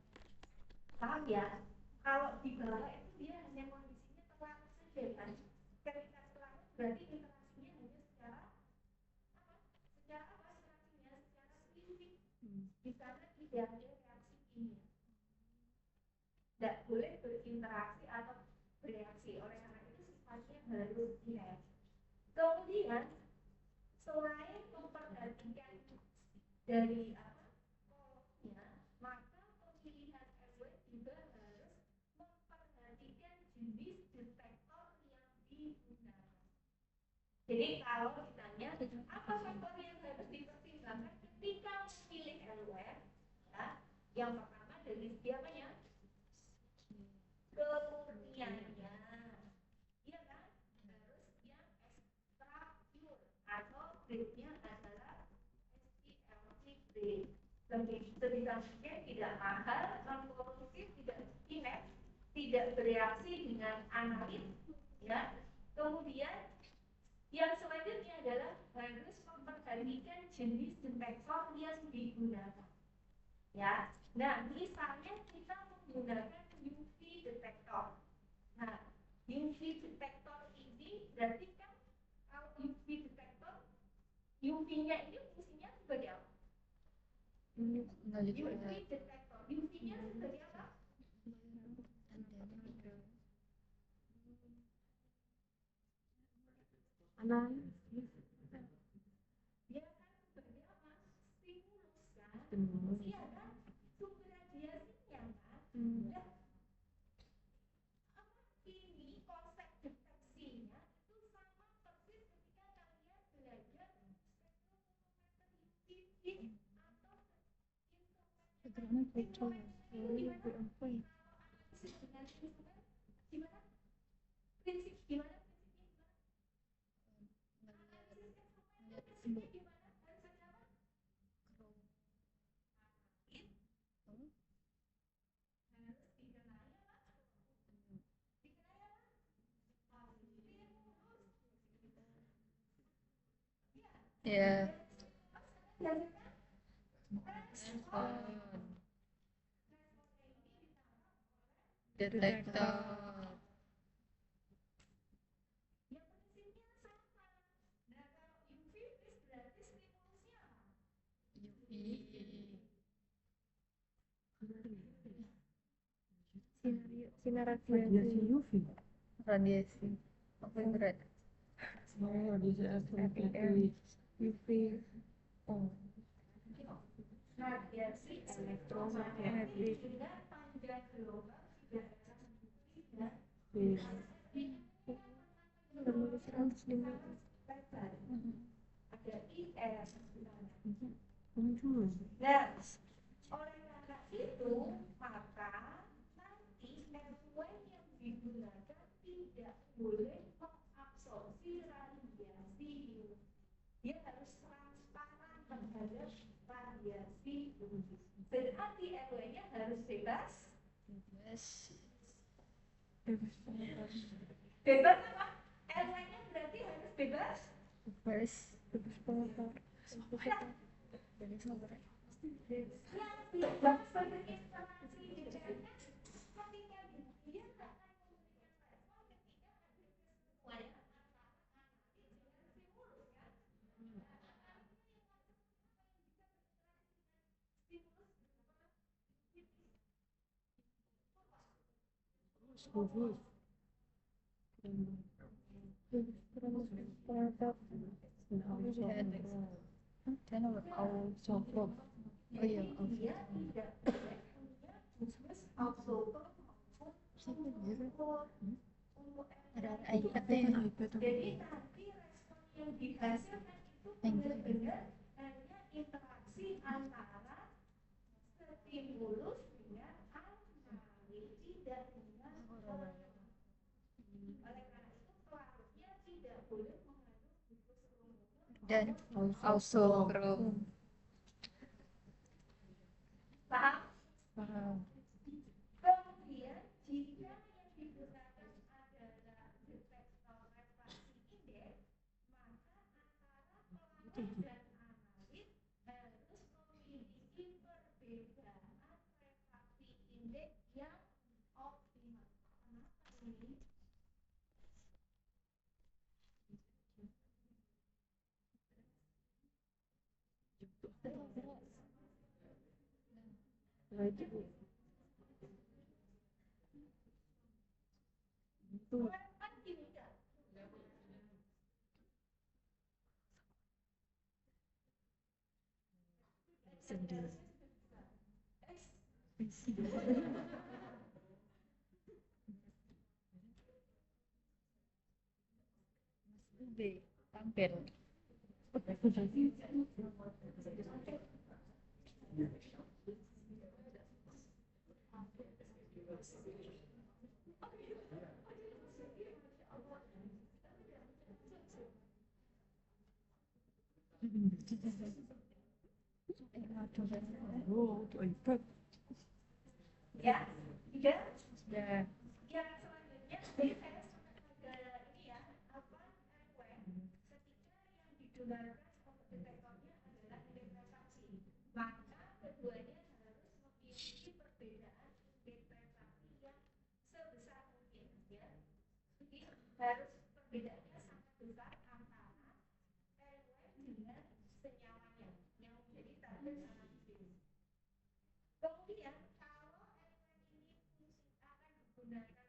Paham ya? Kalau di bawah itu dia hanya kondisinya terlalu saja kan. Ketika terlalu berarti interaksinya hanya secara apa? Secara apa interaksinya? Secara spesifik. Di sana tidak ada reaksi kimia. Tidak boleh berinteraksi atau bereaksi. Oleh karena itu sifatnya harus iner. Kemudian selain memperhatikan dari apa kolomnya, maka pemilihan RW juga harus memperhatikan jenis detektor yang digunakan. Jadi kalau ditanya apa faktor yang harus dipertimbangkan ketika memilih RW, ya, yang pertama dari segi apanya? Kemurniannya, iya kan? Harus yang extra pure atau grade-nya adalah SPLC grade. Sebisa mungkin tidak mahal, non-koruptif, tidak iner, tidak bereaksi dengan analit, ya. Kemudian yang selanjutnya adalah harus memperhatikan jenis detektor yang digunakan, ya. Nah, misalnya kita menggunakan UV detektor. Nah, UV detektor ini berarti kan kalau UV detektor, UV-nya ini fungsinya sebagai apa? UV detektor, UV-nya sebagai apa? Analisis. Ya kan sebagai apa? Stimulus kan? Iya kan? Sumber radiasinya kan? Nah, apa ini konsep deteksinya itu sama persis ketika kalian belajar spektrometer atau Segera foto. gimana? Prinsip gimana? Ya. Detektor. Yang prinsipnya sama. Nah, kalau UV berarti stimulusnya apa? Sinar radiasi UV. Radiasi. Apa yang berat? Radiasi elektromagnetik UV. Oh, Radiasi elektromagnetik dengan panjang gelombang tidak menulis 105. lebar. Ada IR. Muncul. Nah, oleh karena itu maka nanti RW yang digunakan tidak boleh mengabsorpsi radiasi UV. Dia harus transparan terhadap radiasi UV. Berarti RW-nya harus bebas. Bebas apa? RW-nya berarti harus bebas. Bebas pengapar. Yang bebas berinformasi dijaga ketika dia akan memberikan respon ketika ada kesesuaian antara analisis dengan stimulus kan? Bagus. Channel of our Software. Oh iya, Jadi dia tidak boleh punya khusus Outlook maupun untuk ada itu. iPad Kan ya. iPad apa? Jadi nanti respon yang dihasilkan itu benar-benar hanya interaksi antara stimulus dengan analis, tidak dengan hormon. Oleh karena itu pelarutnya tidak boleh mengandung glukosa Dan Also. Ausogrom. paham? Paham. Kemudian jika yang digunakan adalah detektor refraksi indeks, maka antara pelarut dan analit harus memiliki perbedaan refraksi indeks yang optimal. Kenapa ini? Nah, itu itu Kan gini kan? sendiri. B. Tampil. Oh, itu iPad. Ya, tidak. Sudah. Yang selanjutnya saya agak ini ya, apa ketika yang digunakan untuk detektornya adalah indeks refraksi, maka keduanya harus memiliki perbedaan indeks refraksi yang sebesar mungkin ya. Jadi harus perbedaannya sangat besar antara dengan senyawanya yang menjadi target analisis. Kemudian kalau ini akan digunakan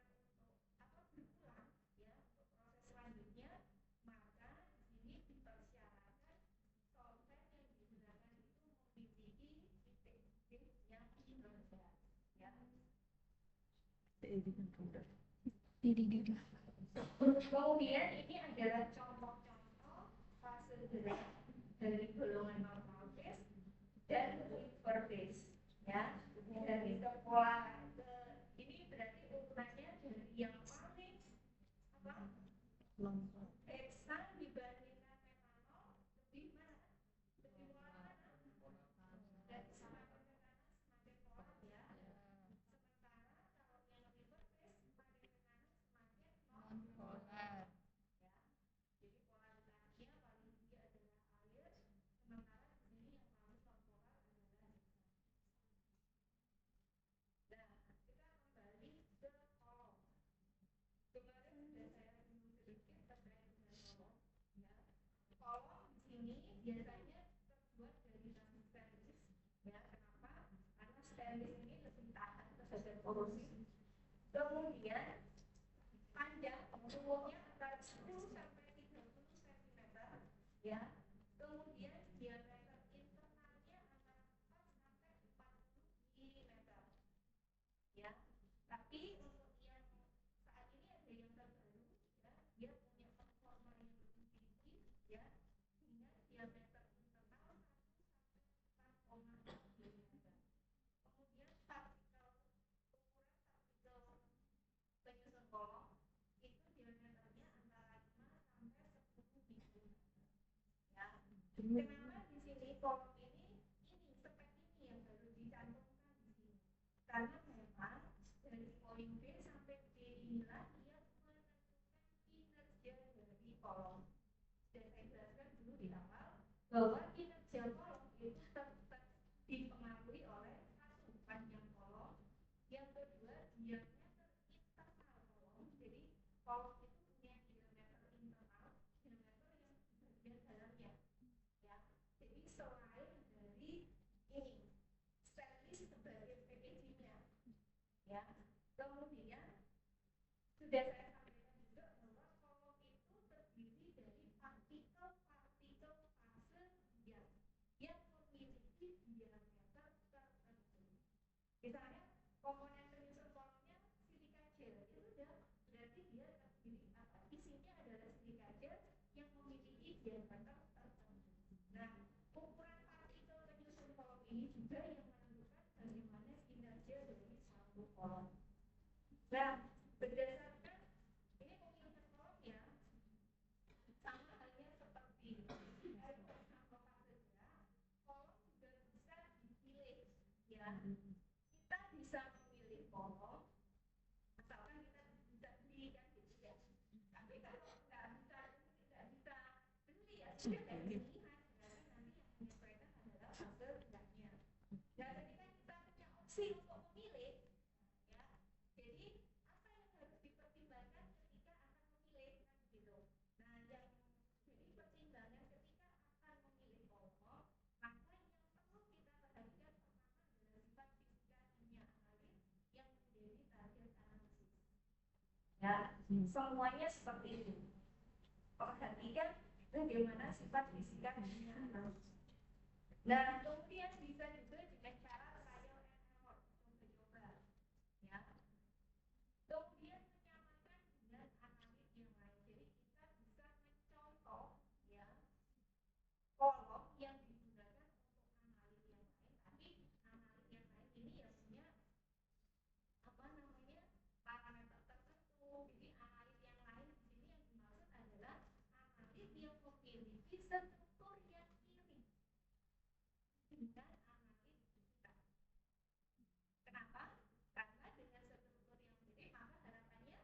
untuk berpulang ya untuk proses selanjutnya, maka ini dipersyaratkan solvent yang digunakan itu memiliki IPC yang rendah ya. Kemudian ini adalah contoh-contoh fase gerak dari golongan normal phase dan liver phase ya. Dari pola ini berarti urutannya dari yang paling hexa dibandingkan metanol lebih mana? Lebih pola mana? Dan semakin ke kanan semakin pola ya. Sementara kalau yang liver phase semakin ke kanan semakin non-polar ya. Jadi polaritasnya paling tinggi adalah air, sementara di sini yang paling non-polar adalah nah, kita kembali ke kolom. Kemarin sudah saya singgung sedikit terkait dengan kolom ya. Kolom di sini biasanya terbuat dari bahan stainless ya. Kenapa? Karena stainless ini lebih tahan terhadap korosi. Kemudian panjang umumnya antara 10 sampai 30 cm ya. Kemudian diameter internalnya antara 4 sampai 40 mm ya. Tapi untuk yang saat ini ada yang terbaru ya, dia punya performa yang lebih tinggi ya, sehingga diameter internal 1 sampai 4,4 mm. Kemudian partikel ukuran partikel penyusun kolom itu diameternya antara 5 sampai 10 mm ya. Kenapa di sini kolom ini spek ini yang harus dicantumkan di sini? Karena memang dari poin B sampai B inilah dia menentukan kinerja dari kolom. Dan saya jelaskan dulu di awal bahwa kinerja kolom itu tetap dipengaruhi oleh satu panjang kolom, yang kedua diameter internal kolom. Jadi kolom itu punya diameter internal, diameter yang bagian dalamnya ya. Jadi selain dari ini stainless sebagai packagingnya ya. Kemudian sudah saya sampaikan juga bahwa kolom itu terdiri dari partikel-partikel fase yang memiliki diameter Misalnya komponen penyusun kolomnya silika gel itu udah berarti dia terdiri isinya adalah silika gel yang memiliki diameter tertentu. Nah, ukuran partikel penyusun kolom ini juga yang menentukan bagaimana kinerja dari satu kolom. Nah, berdasarkan ini pemilihan kolomnya sama halnya seperti aeroprosesa, kolom juga bisa dipilih ya. Kita bisa memilih kolom asalkan kita bisa beli kan gitu ya. Tapi kalau nggak bisa beli ya sudah ada pilihan, berarti nanti yang menyesuaikan adalah fase tidaknya. Nah, ketika kita punya opsi untuk memilih ya, jadi apa yang harus dipertimbangkan ketika akan memilih kan gitu. Nah, yang jadi pertimbangan ketika akan memilih kolom, maka yang perlu kita perhatikan pertama adalah sifat fisika kimia analis yang menjadi target analisis. Ya, semuanya seperti itu. Perhatikan bagaimana sifat fisika kimia analis. Nah, kemudian bisa juga dengan cara trial and error, coba-coba, ya. Kemudian menyamakan dengan analis yang lain. Jadi kita bisa mencontoh, ya, kolom yang digunakan untuk analis yang lain, tapi analis yang lain ini ya punya apa namanya parameter tertentu. Jadi analis yang lain di sini yang dimaksud adalah analis yang memiliki struktur yang mirip dengan analis kita. Kenapa? Karena dengan struktur yang mirip maka harapannya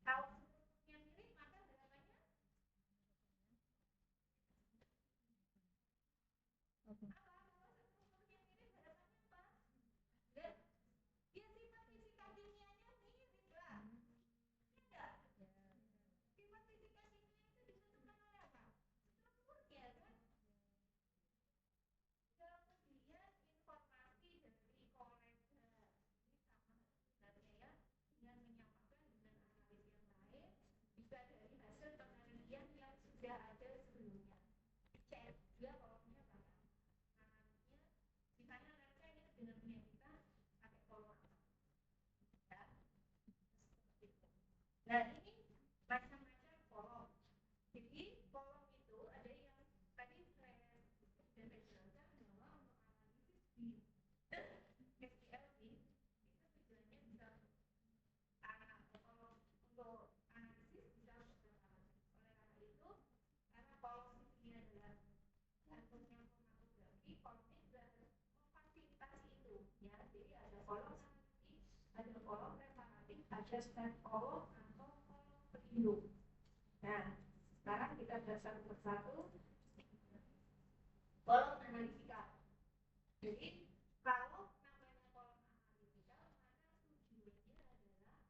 kalau strukturnya mirip maka harapannya apa? Kalau strukturnya mirip harapannya apa? Dan dia sifat fisika kimianya mirip lah. Ya enggak? Sifat fisika kimia itu ditentukan oleh apa? Strukturnya kan? Kemudian informasi dari kolega ini sama sebenarnya ya, dengan menyamakan dengan analis yang lain bisa dari hasil penelitian yang sudah ada sebelumnya. Cek juga kolomnya pakai analisnya, misalnya analisnya ini sebenarnya kita pakai kolom apa ya, seperti itu. Nah, ini macam-macam kolom. Jadi kolom itu ada yang tadi saya sudah jelaskan bahwa untuk analisis di SPLC itu tujuannya bisa kalau untuk analisis bisa beberapa. Oleh karena itu, karena kolom ini adalah jantungnya kromatografi, kolomnya juga harus memfasilitasi itu ya. Jadi ada kolom analisis, ada kolom preparatif, ada set kolom atau kolom pelindung. Nah, sekarang kita bahas satu persatu. Kolom analitikal. Jadi kalau namanya kolom analitikal, maka tujuannya adalah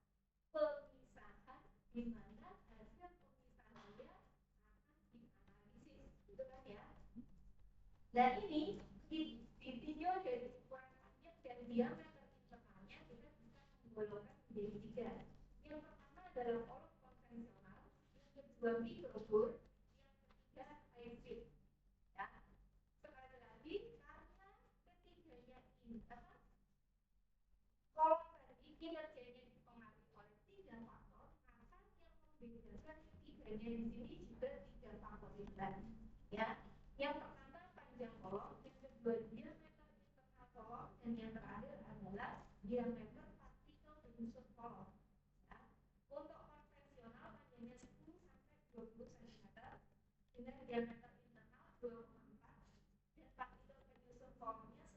pemisahan di mana hasil pemisahannya akan dianalisis, gitu kan ya. Dan ini ditinjau dari ukuran panjang dan diameter internalnya kita bisa menggolongkan menjadi tiga. Yang pertama adalah kolom konvensional, yang kedua mikrobur, yang ketiga high field. Ya, sekali lagi karena ketiganya ini kolom tadi kinerjanya dipengaruhi oleh tiga faktor, maka yang membedakan ketiganya di sini juga tiga faktor itu tadi. Ya, yang pertama panjang kolom, yang kedua diameter internal kolom, dan yang terakhir adalah diameter partikel penyusun kolom. Ya, untuk konvensional panjangnya 10 sampai 20 cm dengan diameter internal 2,4 dan partikel penyusun kolomnya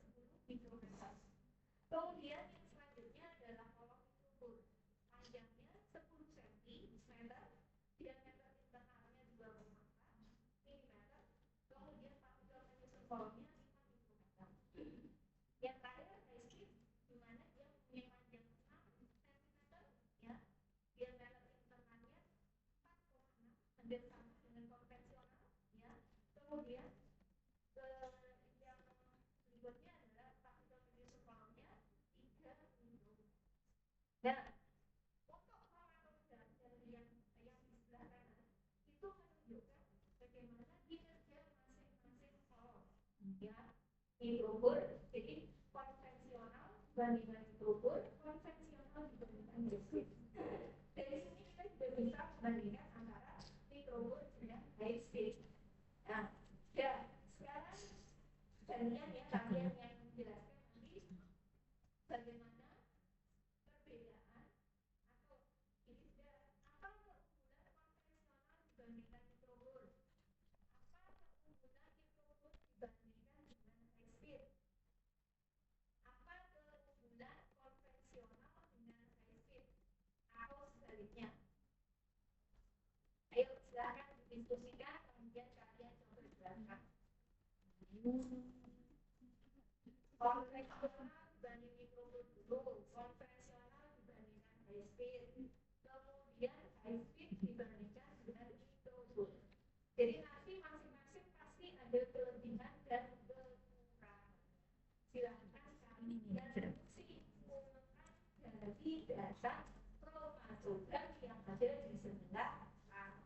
10 mikrometer. Kemudian yang selanjutnya adalah kolom mikrobur, panjangnya 10 cm, diameter internalnya 2,4 mm, kemudian partikel penyusun kolomnya 5 mikrometer. Yang terakhir high strip, di mana dia punya panjang 6 cm, ya, diameter internalnya 4,6, hampir sama dengan konvensional, ya. Kemudian yang berikutnya adalah partikel penyusun kolomnya 3 mikrometer. Nah, untuk kromatografi yang di sebelah kanan itu menunjukkan bagaimana kinerja masing-masing kolom, ya, mikrobur. Jadi konvensional dibandingkan mikrobul, konvensional dibandingkan high speed. Dari sini kita juga bisa membandingkan antara mikrobul dengan high speed. Nah, ya sekarang bandingan ya kalian yang menjelaskan nanti bagaimana perbedaan atau ini sudah apa keunggulan konvensional dibandingkan mikrobul, apa keunggulan mikrobul dibandingkan dengan high speed, apa keunggulan konvensional dengan high speed atau sebaliknya. Ayo silahkan didiskusikan, kemudian kalian coba jelaskan. Konvensional dibanding mikrobul dulu, konvensional dibandingkan high speed, kemudian high speed dibandingkan dengan mikrobul. Jadi nanti masing-masing pasti ada kelebihan dan kekurangan. Silahkan kalian simpulkan dari data kromatogram yang ada di sebelah kanan.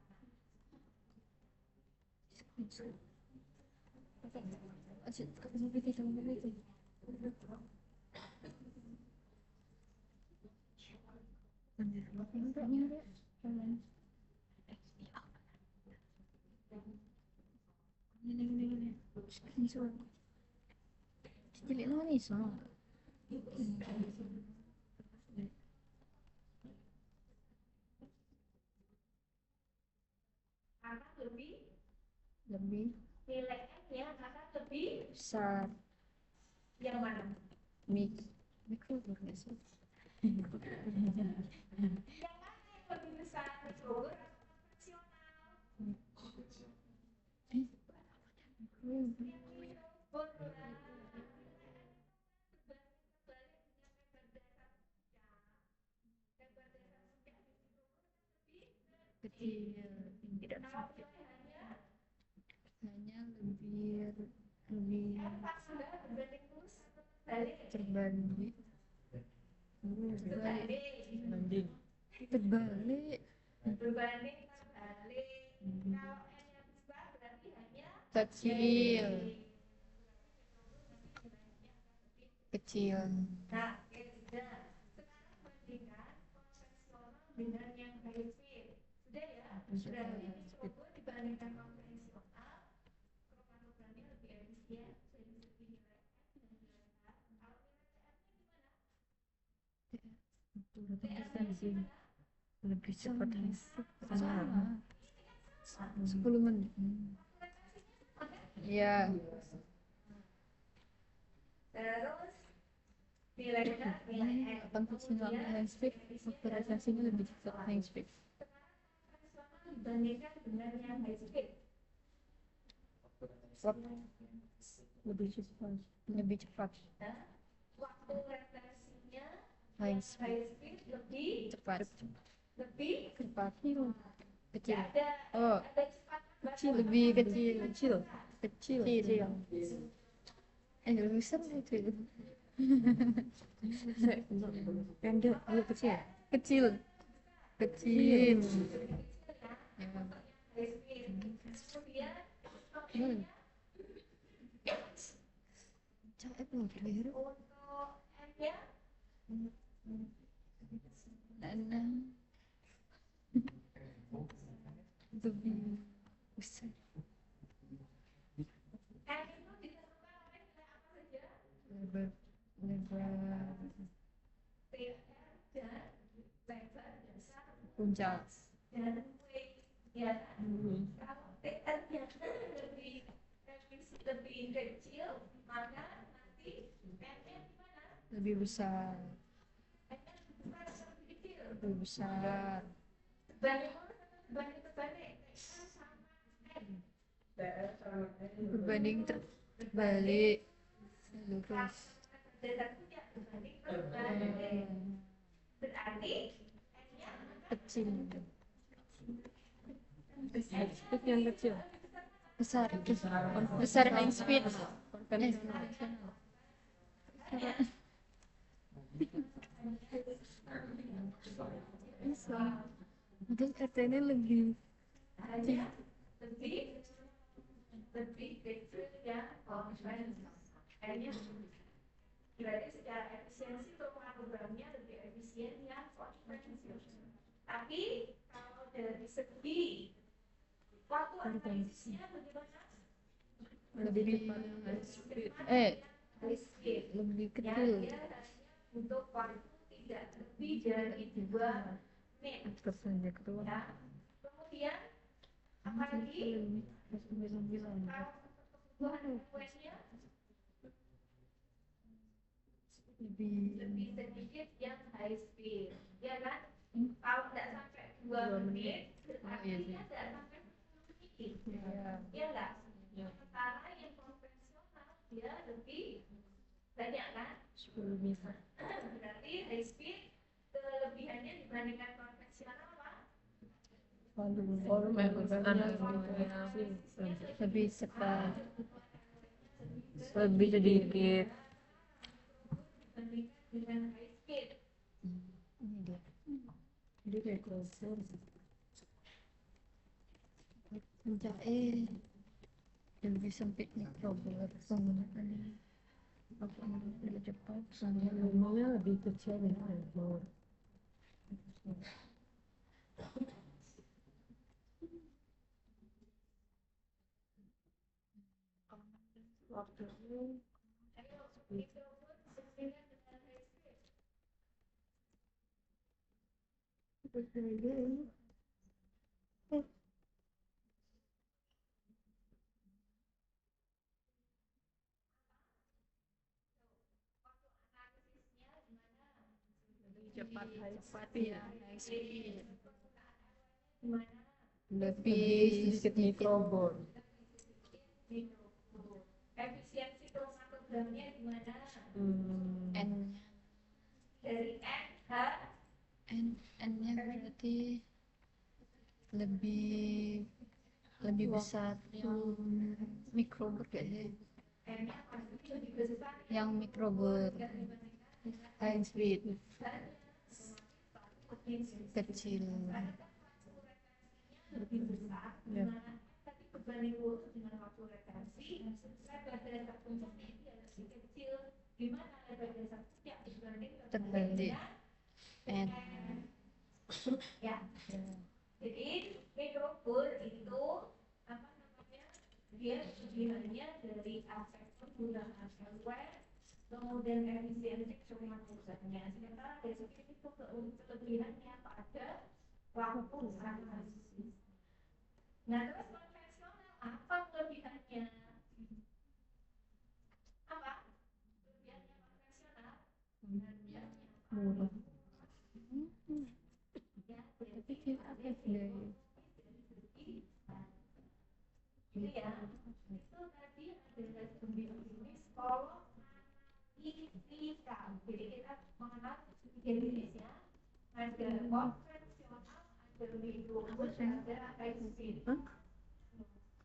Cilik lah ni so. Akan lebih Lebih nilai N-nya akan lebih besar yang mana? mikrobul nggak sih? Yang mana yang lebih besar, mikrobul atau konvensional? Mikrobul. Yang mikrobul lah. Terbalik dengan lebar dasar puncak. Lebar dasar puncak di mikrobul lebih Kecil, tidak kalau sempit. nilainya Hanya lebih pas sudah berbanding lurus balik terbalik. berbanding Banding. Terbalik. berbanding terbalik. Kalau N-nya besar berarti hanya Kecil. Kecil. Nah, oke, sudah. Sekarang bandingkan konvensional dengan yang high speed. Sudah ya? Berarti mikrobul dibandingkan konvensional, kromatogramnya lebih efisien dari segi nilai N dan nilai K. Kalau nilai TR-nya gimana? Lebih cepat masuk Sama. 10 menit. Iya. Terus nilainya nilai N. Konvensional high speed, operasinya lebih cepat high speed. Konvensional dibandingkan dengan yang high speed. lebih cepat. Lebih cepat. Nah, waktu reversinya High speed. high speed lebih Cepat. lebih Cepat. Kecil. ada Oh, cepat kecil. Lebih kecil. Kecil. Kecil. Lebih besar itu. Pendek, dia kecil. Kecil. Kecil. Ya. high speed. Kemudian Cakep loh, kira-kira. untuk N-nya Nana. Lebih besar. N itu ditentukan oleh nilai apa saja? Lebar. TR dan lebar dasar Puncak. dan W. Ya kan? Kalau TR-nya lebih kecil, maka nanti N-nya gimana? Lebih besar. N-nya lebih besar atau lebih kecil? Lebih besar. Terbalik TR sama N. Berbanding terbalik. Lurus. Dasar puncak berbanding terbalik. Berarti N-nya Kecil. Speed yang kecil. Besar. Besar high speed. Konvensional. Bisa. Mungkin katanya lebih hanya lebih kecil ya konvensional. N-nya Berarti secara efisiensi programnya lebih efisien yang konvensional. Tapi kalau dari segi waktu analisisnya bagaimana? lebih high speed. lebih Ya, kecil. dia hanya butuh waktu tidak lebih dari 2 menit. Persennya ketua. Ya. Kemudian apalagi kalau kebutuhan kuenya lebih sedikit yang high speed, ya kan? Kalau tidak sampai 2 menit, artinya tidak sampai 10 menit, ya enggak? Sementara yang konvensional dia lebih banyak kan? 10 menit. Berarti high speed kelebihannya dibandingkan konvensional apa? Volume Lebih cepat. lebih sedikit. Dibandingkan dengan high speed. Ini dia. Dia kayak closer. Mencapai lebih sempit mikrobar penggunaannya. Apa lebih cepat? Volumenya lebih kecil dari fiber. Waktunya Mikrofon berbeda dengan high speed. Waktu analisisnya gimana? Cepat high speed. High speed. Gimana? Lebih sedikit mikrobar. Efisiensi kromatogramnya gimana? N Dari N H N-nya berarti lebih besar yang mikrober kayaknya. N-nya pasti lebih besar Yang mikrober high speed kecil. lebih besar. Gimana? Tapi berbanding lurus dengan waktu retensi, lebar dasar puncaknya itu lebih kecil. Gimana lebar dasar puncak dibanding Terbalik. N ya. Jadi mikrobul itu apa namanya? Dia kelebihannya dari aspek penggunaan airway, kemudian efisiensi kromatogramnya. Sementara dari segi itu kelebihannya pada waktu analisis. Nah, terus konvensional apa kelebihannya? Apa kelebihannya konvensional? Kelebihannya Murah. ya, tapi kayak apa deh? itu ya, itu tadi ada 9 jenis kolom analisa. Jadi kita mengenal 3 jenis ya. Ada konvensional, ada mikrobul, ada high speed.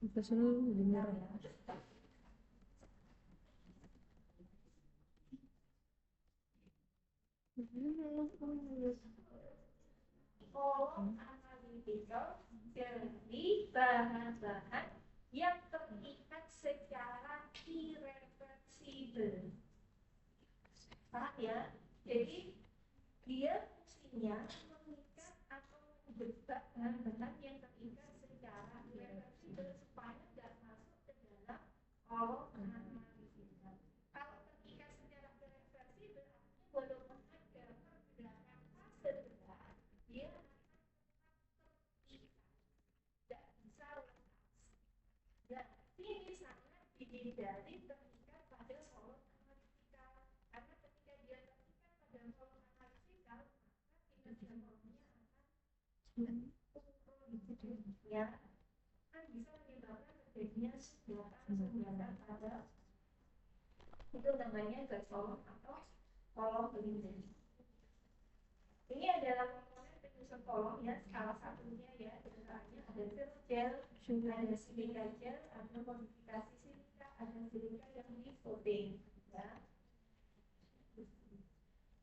Profesional lebih murah. Kolom analytical dari bahan-bahan yang terikat secara irreversibel. Paham ya? Jadi dia fungsinya mengikat atau menjebak bahan-bahan yang terikat secara irreversibel supaya tidak masuk ke dalam kolom analytical. Kalau terikat secara irreversibel, artinya walaupun ada pergerakan fase berat, dia tidak bisa lepas. Dan ini sangat dihindari terikat pada kolom analytical. Karena ketika dia terikat pada kolom analytical, maka kinerja kolomnya akan turun. Ya, kan bisa menyebabkan terjadinya sumbatan pada itu namanya gas kolom atau kolom pelindung. Ini adalah komponen penyusun kolom ya, salah satunya ya, diantaranya ada fill gel, ada silika gel, ada modifikasi silika, ada silika yang di coating ya.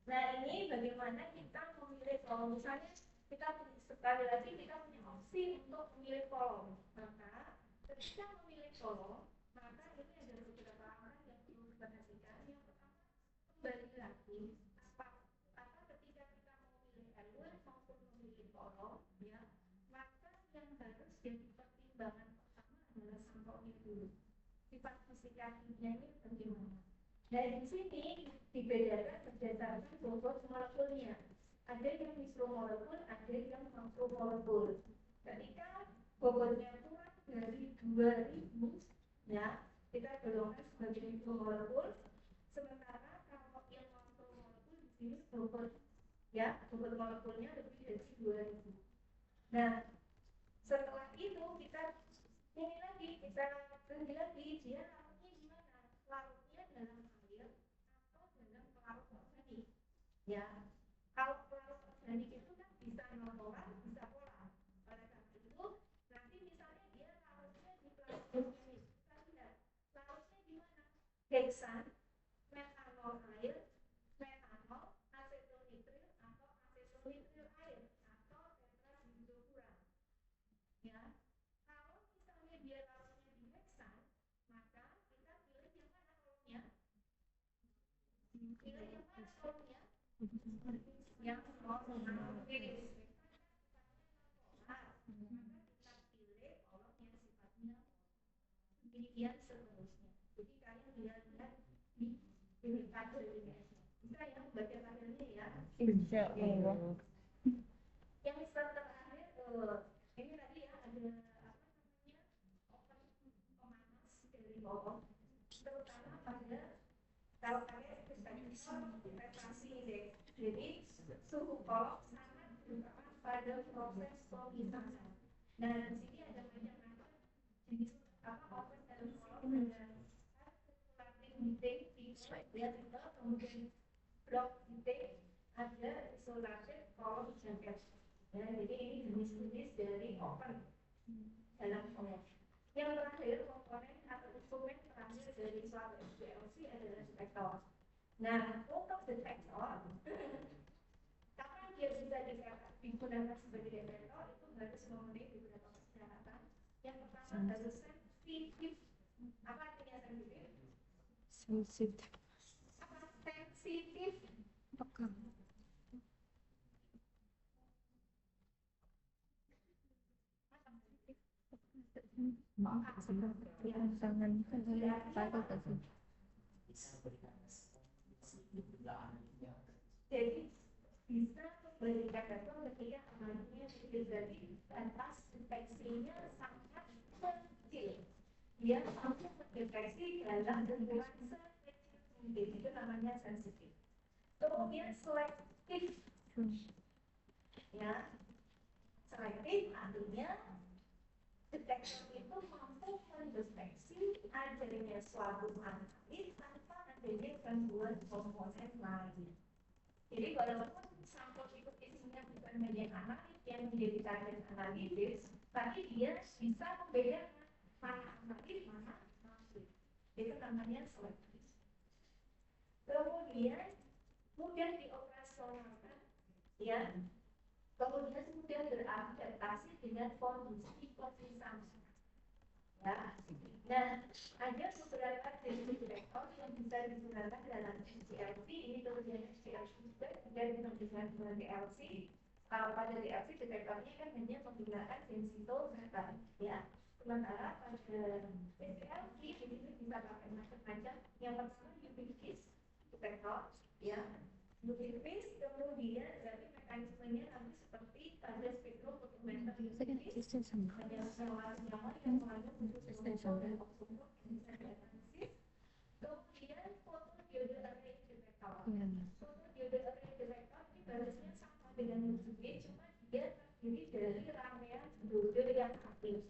Nah, ini bagaimana kita memilih kolom. Misalnya kita sekali lagi kita punya opsi untuk memilih kolom. Maka ketika memilih kolom, maka ini ada beberapa hal yang perlu diperhatikan. Yang pertama, balik lagi ketika kita mau milih airway maupun memilih kolom ya, maka yang harus jadi pertimbangan pertama adalah sampelnya dulu. Sifat fisika kimianya ini bagaimana? Nah di sini dibedakan berdasarkan bobot molekulnya. Ada yang mikromolekul, ada yang makromolekul. Ketika bobotnya kurang dari 2000 ya, kita golongkan sebagai mikromolekul. Sementara kalau yang makromolekul di sini bobot molekulnya lebih dari 2000. Nah, setelah itu kita ini lagi, kita pergi lagi, dia larutnya gimana? Larutnya dalam air atau dalam pelarut organik. Ya, kalau pelarut organik itu kan bisa non-polar, bisa polar. Oleh karena itu, nanti misalnya dia larutnya di pelarut organik, kita lihat larutnya gimana? Heksan, metanol air, metanol, asetonitrit atau asetonitrit air atau tetrahidrofuran. Ya, kalau misalnya dia larutnya di heksan, maka kita pilih yang mana kolomnya? Pilih yang mana kolomnya? Yang non-polar. Maka kita pilih kolom yang sifatnya demikian seterusnya. Jadi kalian lihat di tabel ini. Bisa ya baca tabelnya ya. Insya Allah. Yang terakhir ini tadi ya ada oven pemanas dari bawah, terutama pada kalau kalian referensi indeks. Jadi suhu kolom sangat berperan pada proses pemisahan. Nah di sini ada macam-macam jenis oven dalam kolom, ada heating, kemudian block heating, ada isolated kolom jaket. Ya, jadi ini jenis-jenis dari oven dalam kolom. Yang terakhir komponen atau instrumen terakhir dari suatu SPLC adalah detektor. Nah, untuk detektor, kapan dia bisa digunakan sebagai detektor itu harus memenuhi beberapa persyaratan. Yang pertama harus sensitif. Apa artinya sensitif? Sensitif. Apa sensitif? Peka. Maaf, tangan saya pakai kasih. Jadi bisa memberikan data ketika amannya terjadi batas deteksinya sangat kecil. Dia mampu mendeteksi dalam ukuran sekecil mungkin, itu namanya sensitif. Kemudian selektif, ya selektif artinya detektor itu mampu mendeteksi adanya suatu analis tanpa adanya gangguan komponen lain. Jadi walaupun sampel itu isinya bukan bagian analis yang menjadi target analisis, tapi dia bisa membedakan mana analis, mana analis. Itu namanya selektif. Kemudian mudah dioperasionalkan, ya. Kemudian mudah beradaptasi dengan kondisi sampel. Ya. Nah, ada beberapa jenis detektor yang bisa digunakan dalam SPLC. Ini kemudian SPLC juga bisa digunakan dengan DLC. Kalau pada DLC detektornya kan hanya menggunakan densitometer, ya. Sementara pada SPLC ini bisa pakai macam-macam. Yang pertama ubiquitous detektor, ya. Ubiquitous kemudian dari mekanismenya nanti seperti pada spektrofotometer ubiquitous. Ada senyawa-senyawa yang mengandung unsur dan oksigen bisa dianalisis. Kemudian fotodiode array detektor. Fotodiode array detektor ini barisnya sama dengan UV, cuma dia terdiri dari rangkaian diode yang aktif.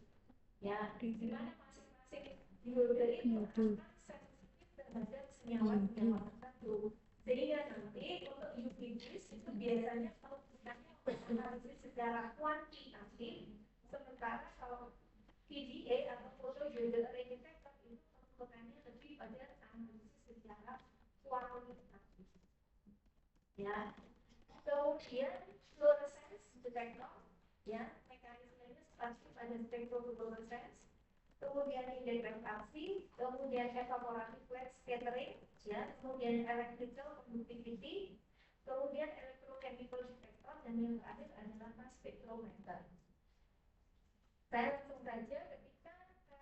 Ya, di mana masing-masing diode itu akan sensitif terhadap senyawa-senyawa tertentu. Sehingga nanti untuk ubiquitous itu biasanya penggunaannya analisis secara kuantitatif, sementara kalau PDA atau photodiode array detector itu penggunaannya lebih pada analisis secara kualitatif. Ya. Kemudian fluorescence detector, ya, mekanismenya seperti pada spektrofluorescence. Kemudian indeks kemudian evaporative flat scattering, ya, kemudian electrical conductivity, kemudian electrochemical detector, dan yang terakhir adalah mass spectrometer. Saya langsung saja ketika akan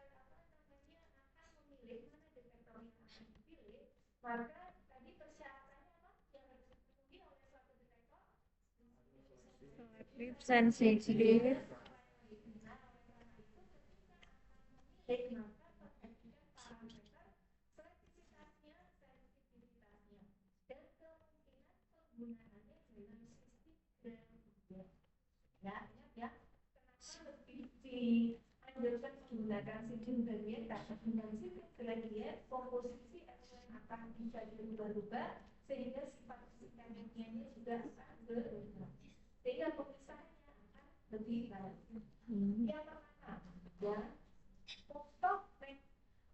memilih mana detektor yang akan dipilih, maka tadi persyaratannya apa yang harus dipenuhi oleh suatu detektor? Selektif, sensitif. Maka perhatikan parameter selektivitasnya, sensitivitasnya, dan kemungkinan penggunaannya dalam sistem gradient. Ya, ingat ya, kenapa lebih dianjurkan menggunakan sistem gradient? Karena dengan sistem gradient komposisi elemen akan bisa dirubah-rubah sehingga sifat fisikanya juga akan berubah, sehingga pemisahannya akan lebih baik. Yang pertama, ya,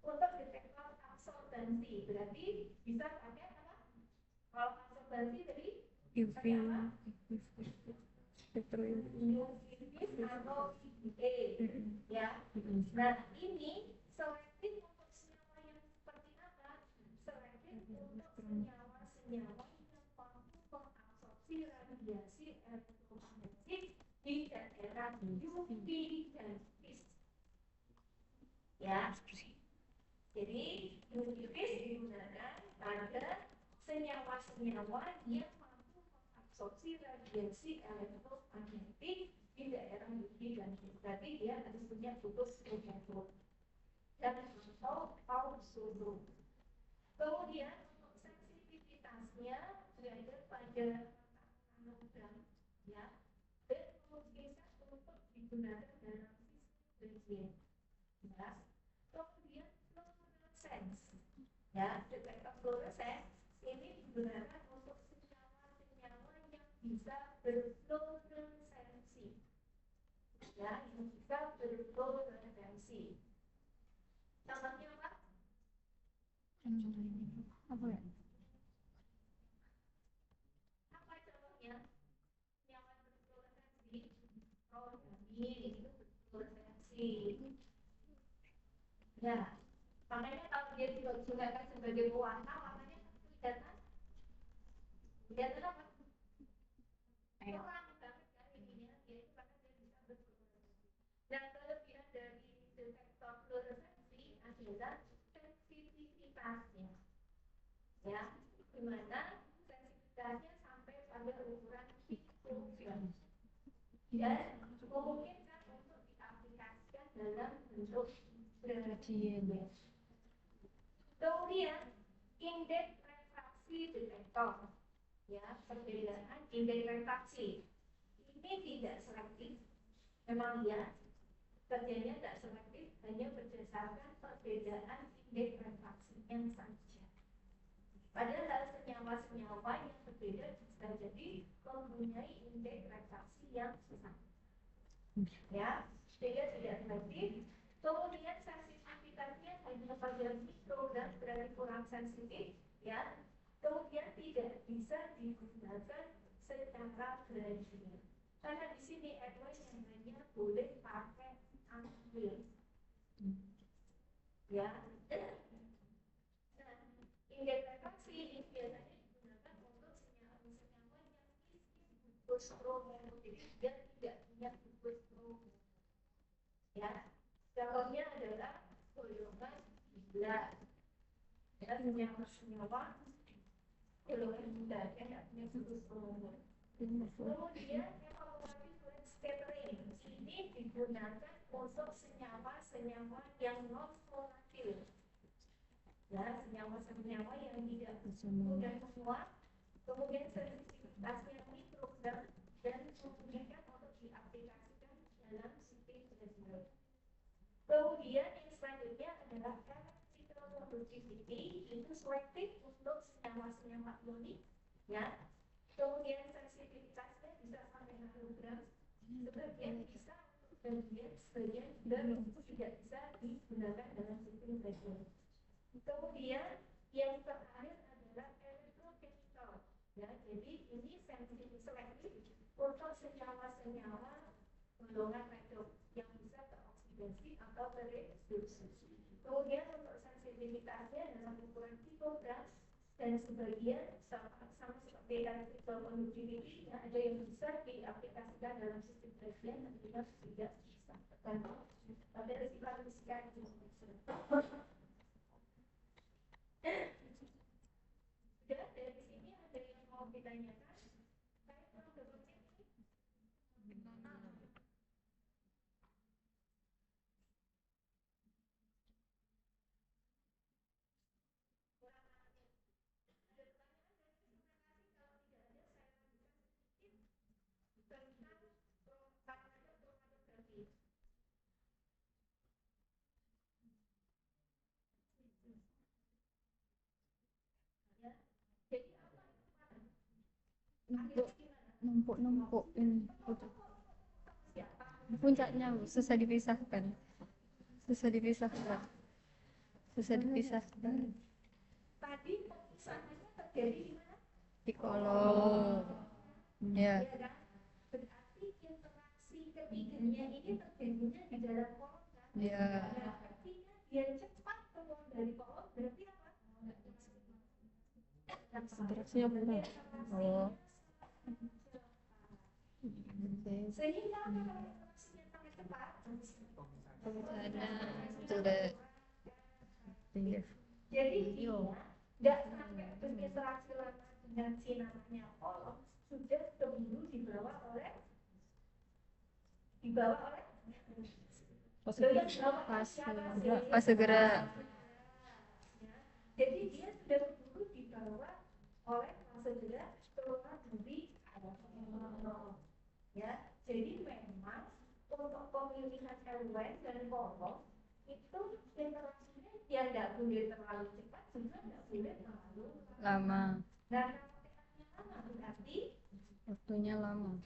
untuk detektor absorbansi, berarti bisa pakai apa? Kalau absorbansi tadi UV, spektrum UV atau UVA, ya. Nah, ini selektif untuk senyawa yang seperti apa? Selektif untuk senyawa-senyawa yang mampu mengabsorpsi radiasi elektromagnetik di daerah UV dan vis. Ya, jadi UV digunakan pada senyawa-senyawa yang mampu mengabsorpsi radiasi elektromagnetik di daerah UV dan vis. Berarti dia harus punya kutub elektron dan atau pausodo. Kemudian untuk sensitivitasnya berada pada nanogram, ya, dan memungkinkan untuk digunakan dalam sistem gradient. Ya. Kemudian fluorescence, ya, detektor fluorescence ini digunakan untuk senyawa-senyawa yang bisa berfluoresensi, ya, yang bisa berfluoresensi. Contohnya apa? apa ya? Apa contohnya? Senyawa berfluoresensi. Oh, ini itu berfluoresensi. Ya, makanya kalau dia digunakan sebagai pewarna, warnanya kelihatan. Kelihatan apa? Terang banget kan ininya, yaitu karena dia bisa berfluoresensi. Dan kelebihan dari detektor fluoresensi adalah sensitivitasnya, ya, dimana sensitivitasnya sampai pada ukuran pikrogram dan memungkinkan untuk diaplikasikan dalam bentuk gradient. Kemudian indeks refraksi detektor, ya, perbedaan indeks refraksi ini tidak selektif, memang ya, kerjanya tidak selektif, hanya berdasarkan perbedaan indeks refraksinya saja. Padahal senyawa-senyawa yang berbeda bisa jadi mempunyai indeks refraksi yang sama, ya, sehingga tidak selektif. Kemudian sensitivitasnya hanya pada mikrogram, berarti kurang sensitif, ya. Kemudian tidak bisa digunakan secara gradient, karena di sini Edwin yang hanya boleh pakai ambil, ya. Nah, indeks refraksi ini biasanya digunakan untuk senyawa-senyawa yang miskin gugus kromo, jadi dia tidak punya gugus kromo, ya. Contohnya adalah golongan 11, ya, senyawa golongan 11 yang tidak punya gugus kromo. Kemudian evaluasi fluid scattering ini digunakan untuk senyawa-senyawa yang non volatil, ya, senyawa-senyawa yang tidak mudah menguap. Kemudian sensitivitasnya mikrogram dan memungkinkan untuk diaplikasikan dalam sistem gradient. Kemudian yang selanjutnya adalah electrical conductivity, itu selektif untuk senyawa-senyawa ionik, ya. Kemudian sensitivitasnya bisa sampai nanogram, sebagian bisa untuk gradient, sebagian tidak bisa digunakan dalam sistem gradient. Kemudian yang terakhir adalah electrochemical, ya, jadi ini sensitif selektif untuk senyawa-senyawa golongan redox yang bisa teroksidasi atau tereduksi. Kemudian untuk sensitivitasnya dalam ukuran pikogram, dan sebagian sama seperti artikel conductivity ada yang bisa diaplikasikan dalam sistem bagian dan juga tidak bisa pada sifat fisika sudah dari sini ada yang mau ditanyakan saya kurang dapat ini numpuk ini puncaknya susah dipisahkan tadi pemisahannya terjadi di mana? di kolom ya kan? Berarti interaksi ketiganya ini terjadinya di dalam kolom kan? ya Berarti dia cepat keluar dari kolom berarti apa? interaksinya benar oh sehingga kalau interaksinya sangat cepat pemisahannya sudah iya jadi dia nggak sampai berinteraksi lama dengan si namanya kolom sudah keburu dibawa oleh fase gerak jadi dia sudah keburu dibawa oleh fase gerak keluar dari ya jadi memang untuk pemilihan elemen dan kolom itu interaksinya ya nggak boleh terlalu cepat juga nggak boleh terlalu lama nah kalau lama berarti waktunya lama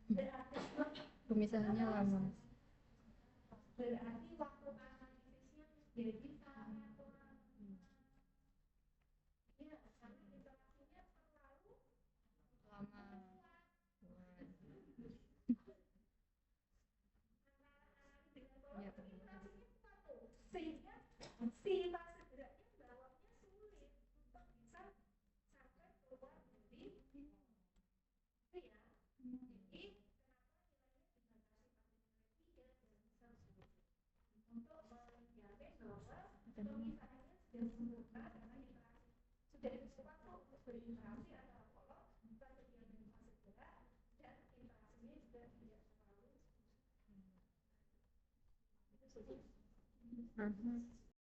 berarti pemisahannya lama waktu analisisnya jadi sangat lama ya karena interaksinya terlalu lama ya sehingga si fase geraknya bawahnya sulit untuk bisa sampai keluar dari itu ya jadi untuk menjamin bahwa pemisahannya sudah sempurna karena interaksi sudah cepat untuk berinteraksi antara kolom bagian dari fase gerak dan interaksinya juga tidak terlalu uh-huh.